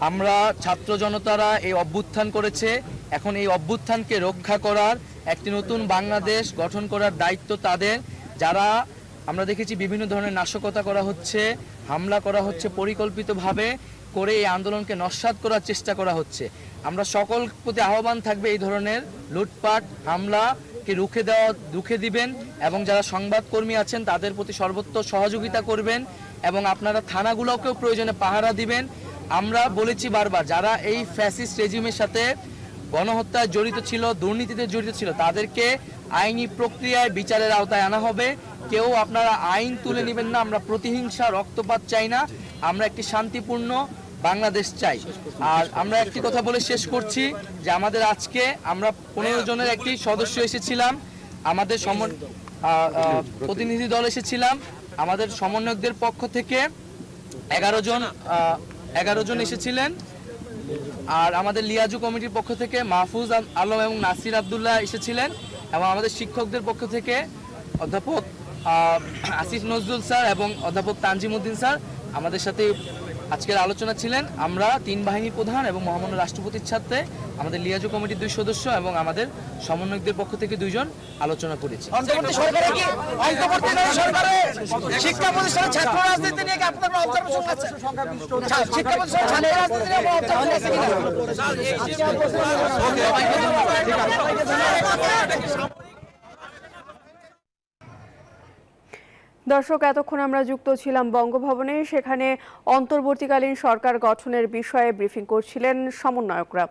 আমরা ছাত্র জনতারা এই অভ্যুত্থান করেছে, এখন এই অভ্যুত্থানকে রক্ষা করার একটি নতুন বাংলাদেশ গঠন করার দায়িত্ব তাদের। যারা আমরা দেখেছি বিভিন্ন ধরনের নাশকতা করা হচ্ছে, হামলা করা হচ্ছে, পরিকল্পিতভাবে করে এই আন্দোলনকে নস্যাৎ করার চেষ্টা করা হচ্ছে। আমরা সকল প্রতি আহ্বান থাকবে এই ধরনের লুটপাট হামলাকে রুখে দিবেন এবং যারা সংবাদকর্মী আছেন তাদের প্রতি সর্বোচ্চ সহযোগিতা করবেন এবং আপনারা থানাগুলোকেও প্রয়োজনে পাহারা দিবেন। আমরা বলেছি বারবার, যারা এই ফ্যাসিস্ট রেজিমের সাথে গণহত্যায় জড়িত ছিল, দুর্নীতিতে জড়িত ছিল, তাদেরকে আইনি প্রক্রিয়ায় বিচারের আওতায় আনা হবে। কেউ আপনারা আইন তুলে নেবেন না। আমরা প্রতিহিংসা, রক্তপাত চাই না। আমরা একটি শান্তিপূর্ণ বাংলাদেশ চাই। আর আমরা একটি কথা বলে শেষ করছি যে আমাদের আজকে আমরা 15 জনের একটি সদস্য এসেছিলাম, আমাদের প্রতিনিধি দল এসেছিলাম, আমাদের সমন্বয়কদের পক্ষ থেকে 11 জন এসেছিলেন, আর আমাদের লিয়াজু কমিটির পক্ষ থেকে মাহফুজ আলম এবং নাসির আব্দুল্লাহ এসেছিলেন এবং আমাদের শিক্ষকদের পক্ষ থেকে অধ্যাপক আসিফ নজরুল স্যার এবং অধ্যাপক তানজিম উদ্দিন স্যার আমাদের সাথে আজকের আলোচনা ছিলেন। আমরা 3 বাহিনী প্রধান এবং মহামান্য রাষ্ট্রপতির সাথে আমাদের লিয়াজু কমিটির 2 সদস্য এবং আমাদের সমন্বয়কদের পক্ষ থেকে 2 জন আলোচনা করেছি। শিক্ষা প্রতিষ্ঠানের ছাত্র রাজনীতি নিয়ে আপনার অবজারভেশন আছে? শিক্ষা প্রতিষ্ঠানের ছাত্র রাজনীতি নিয়ে অবজারভেশন আছে কিনা? দর্শক, এতক্ষণ আমরা যুক্ত ছিলাম বঙ্গভবনে। সেখানে অন্তর্বর্তীকালীন সরকার গঠনের বিষয়ে ব্রিফিং করছিলেন সমন্বয়করা।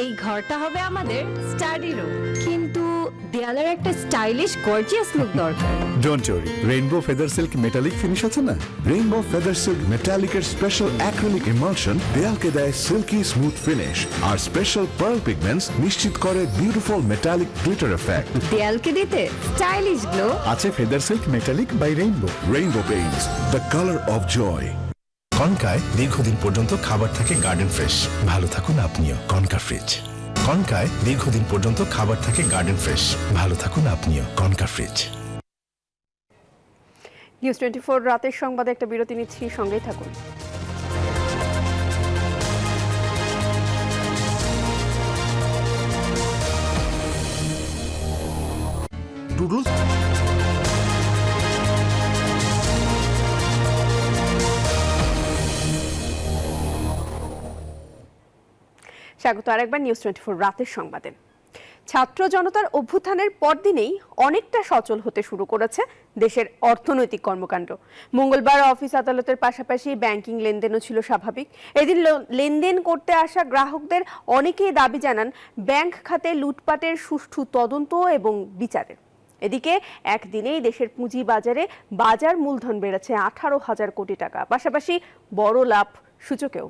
এই ঘরটা হবে আমাদের স্টাডি রুম, কিন্তু দেয়ালের একটা স্টাইলিশ গর্জিয়াস লুক দরকার। Don't worry, Rainbow feather silk metallic finish আছে না? রেইনবো ফেদার সিল্ক মেটালিকের স্পেশাল অ্যাক্রিলিক ইমালশন দেয়ালকে দেয় সিল্কি স্মুথ ফিনিশ, আর স্পেশাল পার্ল পিগমেন্টস নিশ্চিত করে বিউটিফুল মেটালিক গ্লিটার এফেক্ট। দেয়ালকে দিতে স্টাইলিশ গ্লো আছে feather silk metallic by Rainbow. Rainbow Paints, the colour of joy. কনকায় দীর্ঘদিন পর্যন্ত খাবার থাকে গার্ডেন ফ্রেশ। ভালো থাকুন আপনিও। Concha fridge. কনকায় দীর্ঘদিন পর্যন্ত খাবার থাকে গার্ডেন ফ্রেশ। ভালো থাকুন আপনিও। Concha fridge. নিউজ 24 রাতের সংবাদে একটা বিরতি নিচ্ছি, সঙ্গেই থাকুন। স্বাগত আরেকবার নিউজ 24 রাতের সংবাদে। ছাত্র জনতার অভ্যুত্থানের পরদিনেই অনেকটা সচল হতে শুরু করেছে দেশের অর্থনৈতিক কর্মকাণ্ড। মঙ্গলবার অফিস আদালতের পাশাপাশি ব্যাংকিং লেনদেনও ছিল স্বাভাবিক। এদিন লেনদেন করতে আসা গ্রাহকদের অনেকেই দাবি জানান ব্যাংক খাতে লুটপাটের সুষ্ঠু তদন্ত এবং বিচারের। এদিকে একদিনেই দেশের পুঁজি বাজারে বাজার মূলধন বেড়েছে 18,000 কোটি টাকা, পাশাপাশি বড় লাভ সূচকেও।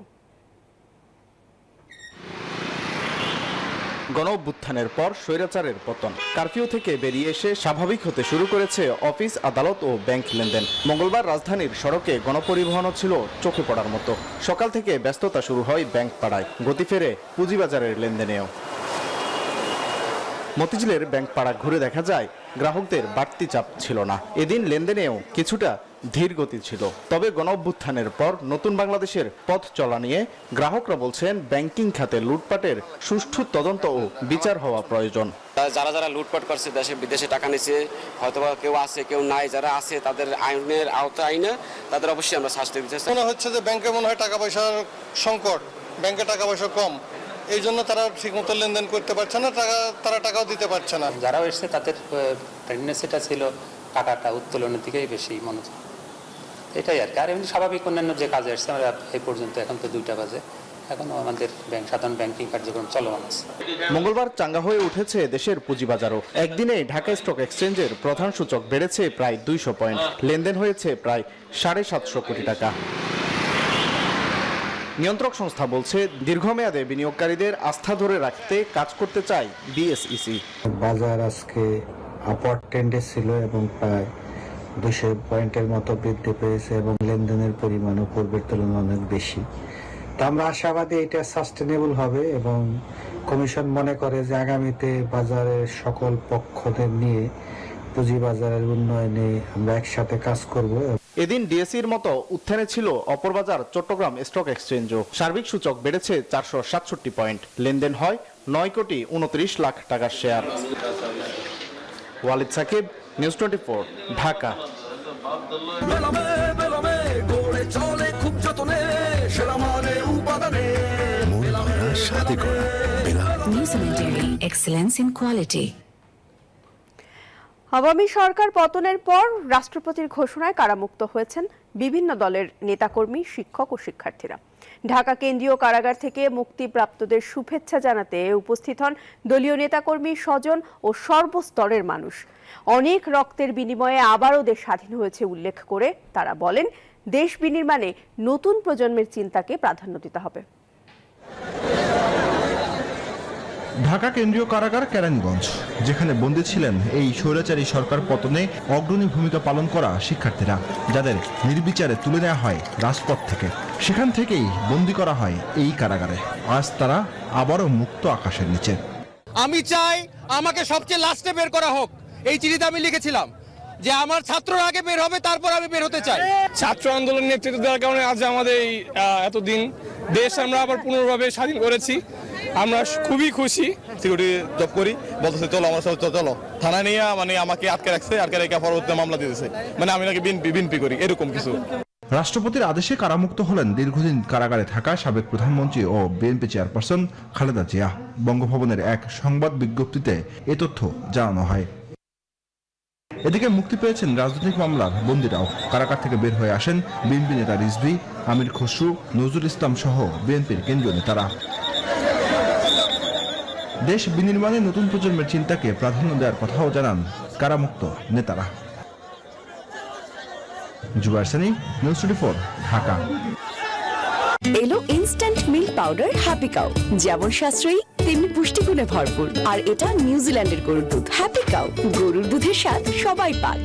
গণঅভ্যুত্থানের পর স্বৈরাচারের পতন, কারফিউ থেকে বেরিয়ে এসে স্বাভাবিক হতে শুরু করেছে অফিস আদালত ও ব্যাংক লেনদেন। মঙ্গলবার রাজধানীর সড়কে গণপরিবহনও ছিল চোখে পড়ার মতো। সকাল থেকে ব্যস্ততা শুরু হয় ব্যাংক পাড়ায়, গতি ফেরে পুঁজিবাজারের লেনদেনেও। মতিঝিলের ব্যাংক পাড়া ঘুরে দেখা যায় গ্রাহকদের বাড়তি চাপ ছিল না। এদিন লেনদেনেও কিছুটা ধীর গতি ছিল। তবে গণঅভ্যুত্থানের পর নতুন বাংলাদেশের পথ চলা নিয়ে গ্রাহকরা বলছেন ব্যাংকিং খাতে লুটপাটের সুষ্ঠু তদন্ত ও বিচার হওয়া প্রয়োজন। যারা যারা লুটপাট করছে, দেশে বিদেশে টাকা নিচ্ছে, হয়তোবা কেউ আছে কেউ নাই, যারা আছে তাদের আইনের আওতায় আইনে তাদের অবশ্যই আমরা শাস্তি দিতে চাই। মনে হচ্ছে যে ব্যাংকে মনে হয় টাকা পয়সার সংকট, ব্যাংকে টাকা পয়সা কম, এই জন্য তারা ঠিকমতো লেনদেন করতে পারছে না, তারা টাকাও দিতে পারছে না। যারাও এসছে তাদের টেন্ডেন্সিটা ছিল টাকাটা উত্তোলনের দিকেই বেশি মনোযোগ, এটাই আর কি। আর এমনি স্বাভাবিক অন্যান্য যে কাজে এসছে আমরা এই পর্যন্ত, এখন তো 2টা বাজে, এখনো আমাদের সাধারণ ব্যাংকিং কার্যক্রম চলমান আছে। মঙ্গলবার চাঙ্গা হয়ে উঠেছে দেশের পুঁজিবাজারও। একদিনে ঢাকা স্টক এক্সচেঞ্জের প্রধান সূচক বেড়েছে প্রায় 200 পয়েন্ট, লেনদেন হয়েছে প্রায় 750 কোটি টাকা। নিয়ন্ত্রক সংস্থা বলছে দীর্ঘমেয়াদে বিনিয়োগকারীদের আস্থা ধরে রাখতে কাজ করতে চায় বিএসইসি। বাজার আজকে আপওয়ার্ড ট্রেন্ডে ছিল এবং প্রায় 200 পয়েন্টের মতো বৃদ্ধি পেয়েছে এবং লেনদেনের পরিমাণও পূর্বের তুলনায় অনেক বেশি। তো আমরা আশাবাদী এটা সাস্টেনেবল হবে এবং কমিশন মনে করে যে আগামীতে বাজারের সকল পক্ষদের নিয়ে পুঁজিবাজারের উন্নয়নে আমরা একসাথে কাজ করব। এদিন ডিএসইর মতো উত্থানে ছিল অপরবাজার চট্টগ্রাম স্টক এক্সচেঞ্জও। সার্বিক সূচক বেড়েছে 467 পয়েন্ট, লেনদেন হয় 9,29 লাখ টাকার শেয়ার। ওয়ালিদ সাকিব, নিউজ 24, ঢাকা। আওয়ামী সরকার পতনের পর রাষ্ট্রপতির ঘোষণায় কারামুক্ত হয়েছেন বিভিন্ন দলের নেতাকর্মী, শিক্ষক ও শিক্ষার্থীরা। ঢাকা কেন্দ্রীয় কারাগার থেকে মুক্তিপ্রাপ্তদের শুভেচ্ছা জানাতে উপস্থিত হন দলীয় নেতাকর্মী, স্বজন ও সর্বস্তরের মানুষ। অনেক রক্তের বিনিময়ে আবারও দেশ স্বাধীন হয়েছে উল্লেখ করে তারা বলেন, দেশ বিনির্মাণে নতুন প্রজন্মের চিন্তাকে প্রাধান্য দিতে হবে। ঢাকা কেন্দ্রীয় কারাগার কেরানীগঞ্জ, যেখানে বন্দী ছিলেন এই স্বৈরাচারী সরকার পতনে অগ্রণী ভূমিকা পালন করা শিক্ষার্থীরা, যাদের নির্বিচারে তুলে নেওয়া হয় রাজপথ থেকে। সেখান থেকেই বন্দী করা হয় এই কারাগারে। আজ তারা আবারও মুক্ত আকাশের নিচে। আমি চাই আমাকে সবচেয়ে লাস্টে বের করা হোক। এই চিঠিতে আমি লিখেছিলাম যে আমার ছাত্ররা আগে বের হবে, তারপর আমি বের হতে চাই। ছাত্র আন্দোলন নেতৃত্ব দেওয়ার কারণে আজ আমাদের এই এতদিন দেশ আমরা আবার পুনর্ভাবে স্বাধীন করেছি। আমরা খুবই খুশি। সিকিউরিটি জব করি, বলতেছে চলো আমার সাথে চলো, থানা নিয়ে মানে আমাকে আটকে রাখছে, আটকে রেখে পরবর্তীতে মামলা দিতেছে, মানে আমি নাকি বিএনপি করি, এরকম কিছু। রাষ্ট্রপতির আদেশে কারামুক্ত হলেন দীর্ঘদিন কারাগারে থাকা সাবেক প্রধানমন্ত্রী ও বিএনপি চেয়ারপারসন খালেদা জিয়া। বঙ্গভবনের এক সংবাদ বিজ্ঞপ্তিতে এ তথ্য জানানো হয়। এদিকে মুক্তি পেয়েছেন রাজনৈতিক মামলার বন্দীরাও। কারাগার থেকে বের হয়ে আসেন বিএনপি নেতা রিজভী, আমির খসরু, নজরুল ইসলাম সহ বিএনপির কেন্দ্রীয় নেতারা। দেশ বিনির্মাণে নতুন প্রজন্মের চিন্তাকে প্রাধান্য দেওয়ার কথাও জানান কারামুক্ত নেতারা। জুবায়ের সানি, নিউজ 24, ঢাকা। এলো instant milk powder happy cow, যেমন সাশ্রয়ী তেমনি পুষ্টিগুণে ভরপুর। আর এটা নিউজিল্যান্ডের গরুর দুধ। হ্যাপি কাউ, গরুর দুধের স্বাদ সবাই পাক।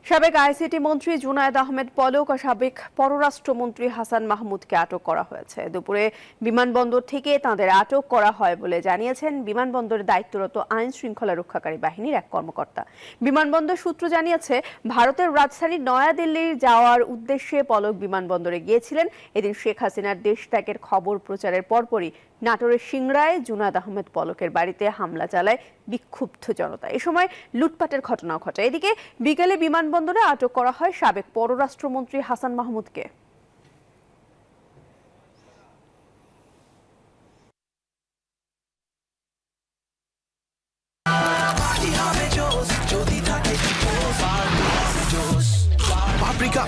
সাবেক আইসিটি মন্ত্রী জুনায়েদ আহমেদ পলক ও সাবেক পররাষ্ট্রমন্ত্রী হাসান মাহমুদকে আটক করা হয়েছে। দুপুরে বিমানবন্দর থেকে তাঁদের আটক করা হয় বলে জানিয়েছেন বিমানবন্দরে দায়িত্বরত আইন শৃঙ্খলা রক্ষাকারী বাহিনীর এক কর্মকর্তা। বিমানবন্দর সূত্র জানিয়েছে, ভারতের রাজধানী নয়াদিল্লি যাওয়ার উদ্দেশ্যে পলক বিমানবন্দরে গিয়েছিলেন। এদিন শেখ হাসিনার দেশ ত্যাগের খবর প্রচারের পরপরই নাটোরের সিংড়ায় জুনায়েদ আহমেদ পলকের বাড়িতে হামলা চালায় বিক্ষুব্ধ জনতা। এ সময় লুটপাটের ঘটনাও ঘটে। এদিকে বিকেলে বিমানবন্দরে আটক করা হয় সাবেক পররাষ্ট্রমন্ত্রী হাসান মাহমুদকে।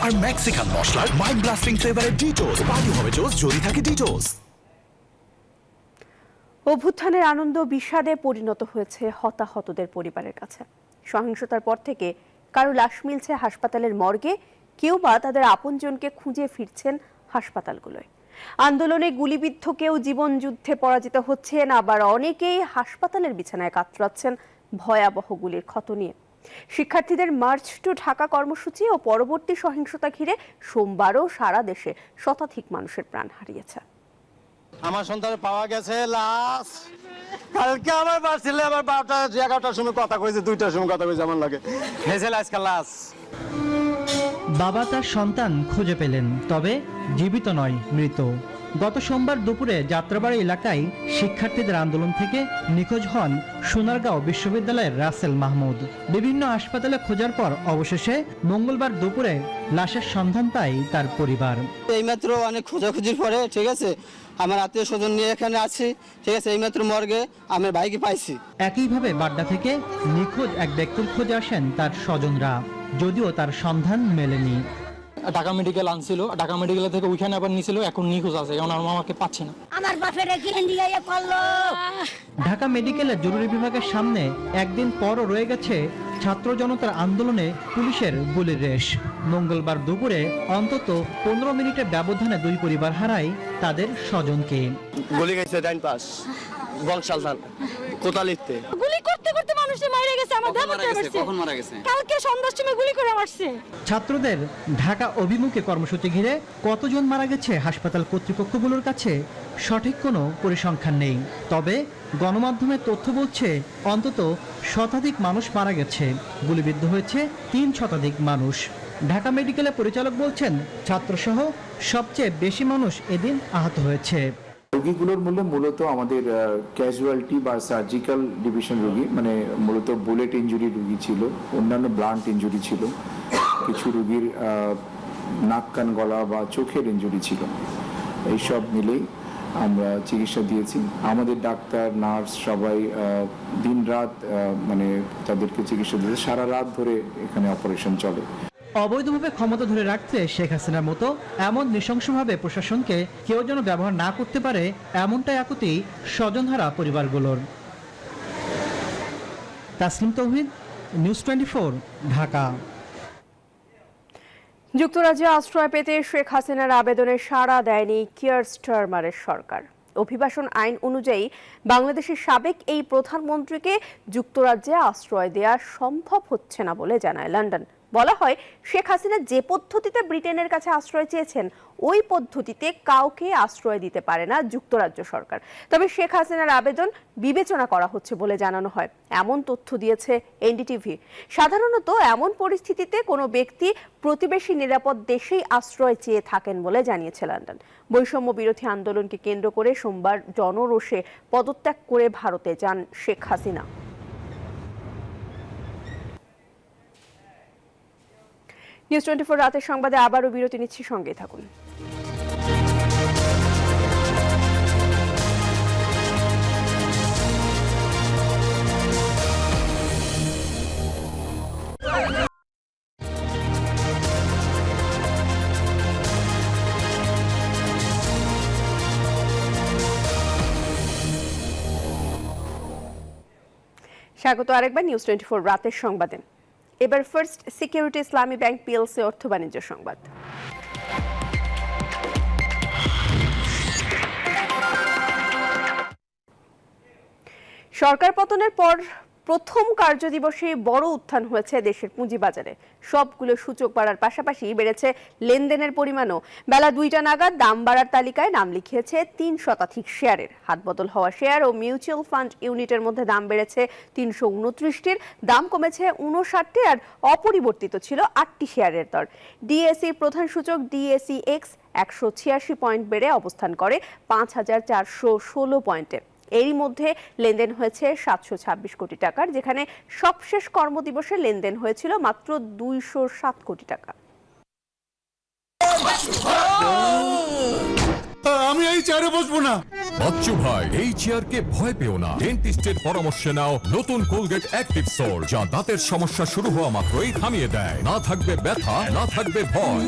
আর মেক্সিকান মশলার মাইন্ড ব্লাস্টিং ফ্লেভারের ডিটোস। পার্টি হবে জোস যদি থাকে ডিটোস। অভ্যুত্থানের আনন্দ বিষাদে পরিণত হয়েছে হতাহতদের পরিবারের কাছে। সহিংসতার পর থেকে কারো লাশ মিলছে হাসপাতালের মর্গে, কেউ বা তাদের আপনজনকে খুঁজে ফিরছেন হাসপাতালগুলোয়। আন্দোলনে গুলিবিদ্ধ কেউ জীবন যুদ্ধে পরাজিত হচ্ছেন, আবার অনেকেই হাসপাতালের বিছানায় কাতরাচ্ছেন ভয়াবহ গুলির ক্ষত নিয়ে। শিক্ষার্থীদের মার্চ টু ঢাকা কর্মসূচি ও পরবর্তী সহিংসতা ঘিরে সোমবারও সারা দেশে শতাধিক মানুষের প্রাণ হারিয়েছে। আমার সন্তানের পাওয়া গেছে লাশ। কালকে আমার বাড়ছিলে আবার 12টা-11টার সময় কথা কইছে, 2টার সময় কথা কইছে আমার লাগে। হেজেল আজকাল লাশ। বাবা তার সন্তান খুঁজে পেলেন, তবে জীবিত নয়, মৃত। গত সোমবার দুপুরে যাত্রাবাড়ি এলাকায় শিক্ষার্থীদের আন্দোলন থেকে নিখোঁজ হন সোনারগাঁও বিশ্ববিদ্যালয়ের রাসেল মাহমুদ। বিভিন্ন হাসপাতালে খোঁজার পর অবশেষে মঙ্গলবার দুপুরে লাশের সন্ধান পায় তার পরিবার। এইমাত্র অনেক খোঁজাখুঁজির পরে ঠিক আছে আমার আত্মীয় স্বজন নিয়ে এখানে আছি, ঠিক আছে এইমাত্র মর্গে আমার ভাইকে পাইছি। একইভাবে বাড্ডা থেকে নিখোঁজ এক ব্যক্তির খোঁজে আসেন তার স্বজনরা, যদিও তার সন্ধান মেলেনি। ঢাকা মেডিকেল আনছিল, ঢাকা মেডিকেল থেকে ওইখানে আবার নিছিল, এখন নিখোঁজ আছে, এখন আমার মামাকে পাচ্ছে না। আমার বাপের ঢাকা মেডিকেলের জরুরি বিভাগের সামনে একদিন পরও রয়ে গেছে ছাত্র জনতার আন্দোলনে পুলিশের গুলির রেশ। মঙ্গলবার দুপুরে অন্তত 15 মিনিটের ব্যবধানে দুই পরিবার হারায় তাদের স্বজনকে। গুলি গেছে ডাইন পাশ বংশাল ধান কোতালিতে। গুলি করতে করতে মানুষ মারা গেছে। আমার কখন মারা গেছে? কালকে সন্ধ্যার সময় গুলি করে মারছে। ছাত্রদের ঢাকা অভিমুখে কর্মসূচি ঘিরে কতজন মারা গেছে হাসপাতাল কর্তৃপক্ষগুলোর কাছে সঠিক কোনো পরিসংখ্যান নেই। তবে গণমাধ্যমের তথ্য বলছে অন্তত শতাধিক মানুষ মারা গেছে, গুলিবিদ্ধ হয়েছে 3 শতাধিক মানুষ। ঢাকা মেডিকেলের পরিচালক বলছেন ছাত্রসহ সবচেয়ে বেশি মানুষ এদিন আহত হয়েছে। রোগীগুলোর মূলত আমাদের ক্যাজুয়ালিটি বা সার্জিক্যাল ডিভিশন রোগী, মানে মূলত বুলেট ইনজুরি রোগী ছিল, অন্যান্য ব্লান্ট ইনজুরি ছিল, কিছু রোগীর নাক কান গলা বা চোখের ইনজুরি ছিল। এইসব মিলেই আমরা চিকিৎসা দিয়েছি। আমাদের ডাক্তার নার্স সবাই দিন রাত মানে তাদেরকে চিকিৎসা দিয়েছে, সারা রাত ধরে এখানে অপারেশন চলে। অবৈধভাবে ক্ষমতা ধরে রাখতে শেখ হাসিনার মতো এমন নৃশংসভাবে প্রশাসনকে কেউ যেন ব্যবহার না করতে পারে, এমনটাই আকুতি স্বজনহারা পরিবারগুলোর। তাসলিম তৌহিদ, নিউজ 24, ঢাকা। যুক্তরাজ্যে আশ্রয় পেতে শেখ হাসিনার আবেদনে সাড়া দেয়নি কিয়ার স্টারমারের সরকার। অভিবাসন আইন অনুযায়ী বাংলাদেশের সাবেক এই প্রধানমন্ত্রীকে যুক্তরাজ্যে আশ্রয় দেওয়া সম্ভব হচ্ছে না বলে জানায় লন্ডন। বলা হয়, শেখ হাসিনা যে পদ্ধতিতে ব্রিটেনের কাছে আশ্রয় চেয়েছেন ওই পদ্ধতিতে কাউকে আশ্রয় দিতে পারে না যুক্তরাজ্য সরকার। তবে শেখ হাসিনার আবেদন বিবেচনা করা হচ্ছে বলে জানানো হয়, এমন তথ্য দিয়েছে এনডিটিভি। সাধারণত এমন পরিস্থিতিতে কোনো ব্যক্তি প্রতিবেশী নিরাপদ দেশেই আশ্রয় চেয়ে থাকেন বলে জানিয়েছে লন্ডন। বৈষম্য বিরোধী আন্দোলনকে কেন্দ্র করে সোমবার জনরোষে পদত্যাগ করে ভারতে যান শেখ হাসিনা। নিউজ 24 রাতের সংবাদে আবারও বিরতি নিচ্ছি, সঙ্গেই থাকুন। স্বাগত আরেকবার নিউজ 24 রাতের সংবাদে। এবার ফার্স্ট সিকিউরিটি ইসলামী ব্যাংক পিএলসি অর্থ বাণিজ্য সংবাদ। সরকার পতনের পর প্রথম কার্যদিবসে বড় উত্থান হয়েছে দেশের পুঁজিবাজারে। সবগুলো সূচক বাড়ার পাশাপাশি বেড়েছে লেনদেনের পরিমাণও। বেলা 2টা নাগাদ দাম বাড়ার তালিকায় নাম লিখিয়েছে 3 শতাধিক শেয়ারের। হাতবদল হওয়া শেয়ার ও মিউচুয়াল ফান্ড ইউনিটের মধ্যে দাম বেড়েছে 329টির, দাম কমেছে 59টির, আর অপরিবর্তিত ছিল 8টি শেয়ারের দর। ডিএসইর প্রধান সূচক ডিএসইএক্স 186 পয়েন্ট বেড়ে অবস্থান করে 5416 পয়েন্টে। এরই মধ্যে লেনদেন হয়েছে 726 কোটি টাকার, যেখানে সবশেষ কর্মদিবসে লেনদেন হয়েছিল মাত্র 207 কোটি টাকা। আমি এই চেয়ারে বসবো না। বাচ্চু ভাই, এই চেয়ারকে ভয় পেও না। ডেন্টিস্টের পরামর্শে নাও নতুন কোলগেট অ্যাক্টিভ সোল, যা দাঁতের সমস্যা শুরু হওয়া মাত্রই থামিয়ে দেয়। না থাকবে ব্যথা, না থাকবে ভয়।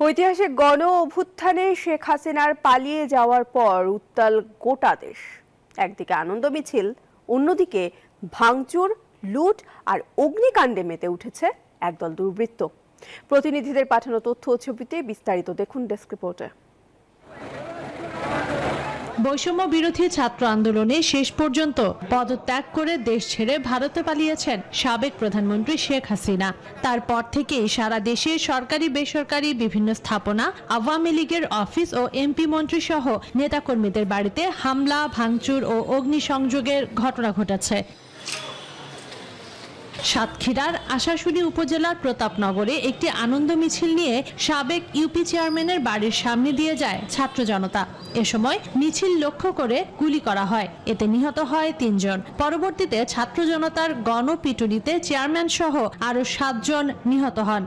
ঐতিহাসিক গণ অভ্যুত্থানে শেখ হাসিনার পালিয়ে যাওয়ার পর উত্তাল গোটা দেশ। একদিকে আনন্দ মিছিল, অন্যদিকে ভাঙচুর, লুট আর অগ্নিকাণ্ডে মেতে উঠেছে একদল দুর্বৃত্ত। প্রতিনিধিদের পাঠানো তথ্য ও ছবিতে বিস্তারিত দেখুন ডেস্ক রিপোর্টে। বৈষম্য বিরোধী ছাত্র আন্দোলনে শেষ পর্যন্ত পদত্যাগ করে দেশ ছেড়ে ভারতে পালিয়েছেন সাবেক প্রধানমন্ত্রী শেখ হাসিনা। তারপর থেকেই সারা দেশে সরকারি বেসরকারি বিভিন্ন স্থাপনা, আওয়ামী লীগের অফিস ও এমপি মন্ত্রী সহ নেতাকর্মীদের বাড়িতে হামলা, ভাঙচুর ও অগ্নিসংযোগের ঘটনা ঘটেছে। সাতক্ষীরার আশাশুনি উপজেলার প্রতাপনগরে একটি আনন্দ মিছিল নিয়ে সাবেক ইউপি চেয়ারম্যানের বাড়ির সামনে দিয়ে যায় ছাত্র জনতা। এ সময় মিছিল লক্ষ্য করে গুলি করা হয়, এতে নিহত হয় ৩ জন। পরবর্তীতে ছাত্র জনতার গণপিটুনিতে চেয়ারম্যান সহ আরো ৭ জন নিহত হন।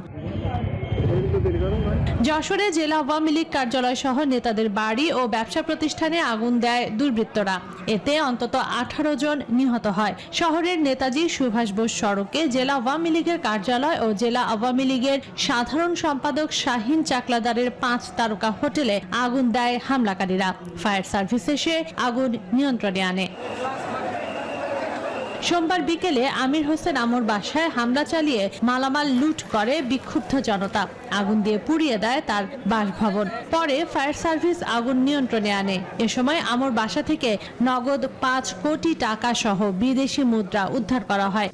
যশোরে জেলা আওয়ামী লীগ কার্যালয় সহ নেতাদের বাড়ি ও ব্যবসা প্রতিষ্ঠানে আগুন দেয় দুর্বৃত্তরা, এতে অন্তত 18 জন নিহত হয়। শহরের নেতাজি সুভাষ বোস সড়কে জেলা আওয়ামী লীগের কার্যালয় ও জেলা আওয়ামী লীগের সাধারণ সম্পাদক শাহিন চাকলাদারের 5 তারকা হোটেলে আগুন দেয় হামলাকারীরা। ফায়ার সার্ভিস এসে আগুন নিয়ন্ত্রণে আনে। সোমবার বিকেলে আমির হোসেন আমর বাসায় হামলা চালিয়ে মালামাল লুট করে বিক্ষুব্ধ জনতা। আগুন দিয়ে পুড়িয়ে দেয় তার বাসভবন। পরে ফায়ার সার্ভিস আগুন নিয়ন্ত্রণে আনে। এ সময় আমর বাসা থেকে নগদ 5 কোটি টাকা সহ বিদেশি মুদ্রা উদ্ধার করা হয়।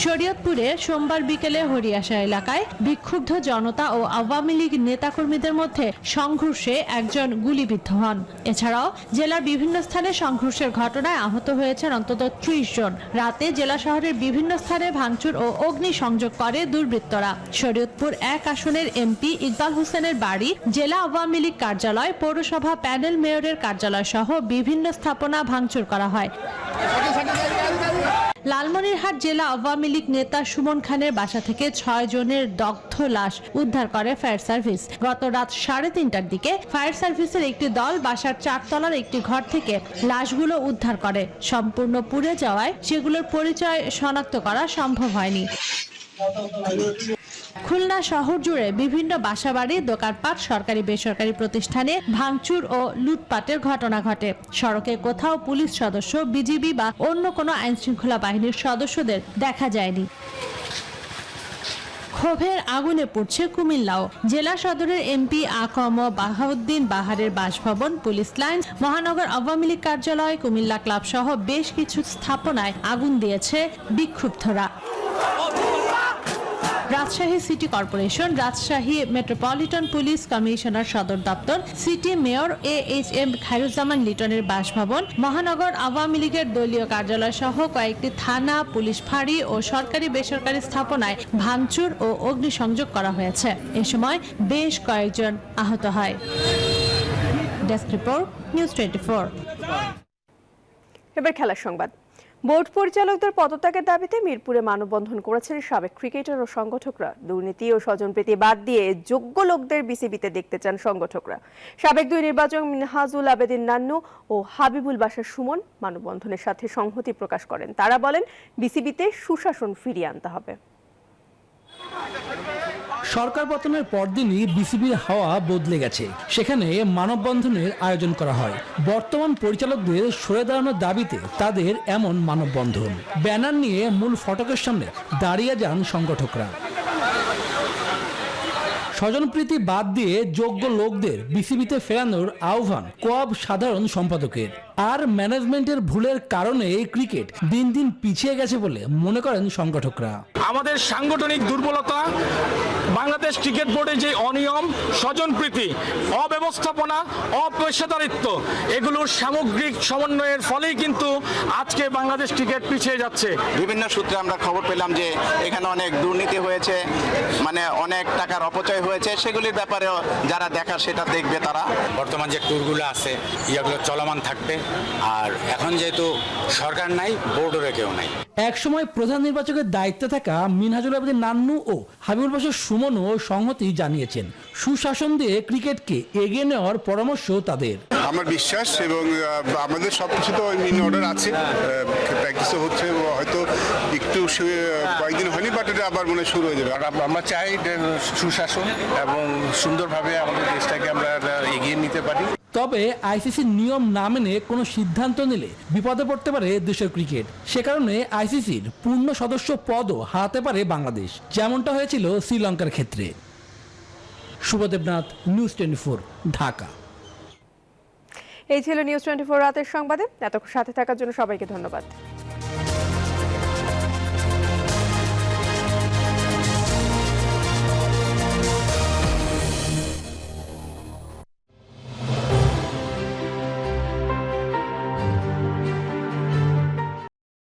শরীয়তপুরে সোমবার বিকেলে হরিয়াশা এলাকায় বিক্ষুব্ধ জনতা ও আওয়ামী লীগ নেতাকর্মীদের মধ্যে সংঘর্ষে একজন গুলিবিদ্ধ হন। এছাড়াও জেলার বিভিন্ন স্থানে সংঘর্ষের ঘটনায় আহত হয়েছেন অন্তত 30 জন। রাতে জেলা শহরের বিভিন্ন স্থানে ভাঙচুর ও অগ্নিসংযোগ করে দুর্বৃত্তরা। শরীয়তপুর 1 আসনের এমপি ইকবাল হোসেনের বাড়ি, জেলা আওয়ামী লীগ কার্যালয়, পৌরসভা প্যানেল মেয়রের কার্যালয় সহ বিভিন্ন স্থাপনা ভাঙচুর করা হয়। লালমনিরহাট জেলা আওয়ামী লীগ নেতা সুমন খানের বাসা থেকে 6 জনের দগ্ধ লাশ উদ্ধার করে ফায়ার সার্ভিস। গত রাত 3:30টার দিকে ফায়ার সার্ভিসের একটি দল বাসার 4 তলার একটি ঘর থেকে লাশগুলো উদ্ধার করে। সম্পূর্ণ পুড়ে যাওয়ায় সেগুলোর পরিচয় শনাক্ত করা সম্ভব হয়নি। খুলনা শহর জুড়ে বিভিন্ন বাসাবাড়ি, দোকানপাট, সরকারি বেসরকারি প্রতিষ্ঠানে ভাঙচুর ও লুটপাটের ঘটনা ঘটে। সড়কে কোথাও পুলিশ সদস্য, বিজিবি বা অন্য কোনো আইনশৃঙ্খলা বাহিনীর সদস্যদের দেখা যায়নি। ক্ষোভের আগুনে পুড়ছে কুমিল্লাও। জেলা সদরের এমপি আকম বাহাউদ্দিন বাহারের বাসভবন, পুলিশ লাইন, মহানগর আওয়ামী লীগ কার্যালয়, কুমিল্লা ক্লাব সহ বেশ কিছু স্থাপনায় আগুন দিয়েছে বিক্ষুব্ধরা। Rajshahi city corporation, Rajshahi metropolitan police commissioner সদর দপ্তর, সিটি মেয়র AHM খায়রুজ্জামান লিটনের বাসভবন, মহানগর আওয়ামী লীগের দলীয় কার্যালয় সহ কয়েকটি থানা, পুলিশ ফাঁড়ি ও সরকারি বেসরকারি স্থাপনায় ভাঙচুর ও অগ্নিসংযোগ করা হয়েছে। এ সময় বেশ কয়েকজন আহত হয়। Desk report, news 24। এবার খেলার সংবাদ। বোর্ড পরিচালকদের পদত্যাগের দাবিতে মিরপুরে মানববন্ধন করেছেন সাবেক ক্রিকেটার ও সংগঠকরা। দুর্নীতি ও স্বজনপ্রীতি বাদ দিয়ে যোগ্য লোকদের বিসিবিতে দেখতে চান সংগঠকরা। সাবেক 2 নির্বাচক মিনহাজুল আবেদিন নান্নু ও হাবিবুল বাশার সুমন মানববন্ধনের সাথে সংহতি প্রকাশ করেন। তারা বলেন, বিসিবিতে সুশাসন ফিরিয়ে আনতে হবে। সরকার পতনের পরদিনই বিসিবির হাওয়া বদলে গেছে। সেখানে মানববন্ধনের আয়োজন করা হয়। বর্তমান পরিচালকদের সরে দাঁড়ানোর দাবিতে তাদের এমন মানববন্ধন। ব্যানার নিয়ে মূল ফটকের সামনে দাঁড়িয়ে যান সংগঠকরা। স্বজনপ্রীতি বাদ দিয়ে যোগ্য লোকদের বিসিবিতে ফেরানোর আহ্বান কোয়াব সাধারণ সম্পাদকের। আর ম্যানেজমেন্টের ভুলের কারণে ক্রিকেট দিন দিন পিছিয়ে গেছে বলে মনে করেন সংগঠকরা। আমাদের সাংগঠনিক দুর্বলতা, বাংলাদেশ ক্রিকেট বোর্ডের যে অনিয়ম, স্বজনপ্রীতি, অব্যবস্থাপনা, অপেশাদারিত্ব, এগুলোর সামগ্রিক সমন্বয়ের ফলেই কিন্তু আজকে বাংলাদেশ ক্রিকেট পিছিয়ে যাচ্ছে। বিভিন্ন সূত্রে আমরা খবর পেলাম যে এখানে অনেক দুর্নীতি হয়েছে, মানে অনেক টাকার অপচয় হয়েছে। সেগুলির ব্যাপারেও যারা দেখার সেটা দেখবে। তারা বর্তমান যে ট্যুরগুলো আছে, ইয়াগুলো চলমান থাকবে। আর এখন যেহেতু সরকার নাই, বোর্ডের কেউ নাই। একসময় প্রধান নির্বাচকের দায়িত্বে থাকা মিনহাজুল আবেদিন নান্নু ও হাবিবুল বাশার সুমনও সংহতি জানিয়েছেন। সুশাসন দিয়ে ক্রিকেটকে এগিয়ে নেওয়ার পরামর্শ তাদের। আমার বিশ্বাস এবং আমাদের সবকিছু তো ইন অর্ডার আছে, প্র্যাকটিসও হচ্ছে, হয়তো একটু কয়েকদিন হয়নি, বাট এটা আবার মনে শুরু হয়ে যাবে। আমরা চাই সুশাসন এবং সুন্দরভাবে আমাদের দেশটাকে আমরা এগিয়ে নিতে পারি। তবে আইসিসির নিয়ম না মেনে কোনো সিদ্ধান্ত নিলে বিপদে পড়তে পারে দেশের ক্রিকেট। সে কারণে আইসিসির পূর্ণ সদস্য পদও হারাতে পারে বাংলাদেশ, যেমনটা হয়েছিল শ্রীলঙ্কার ক্ষেত্রে। শুভদেবনাথ, নিউজ 24, ঢাকা। এই ছিল নিউজ 24 রাতের সংবাদে। এতক্ষণ সাথে থাকার জন্য সবাইকে ধন্যবাদ।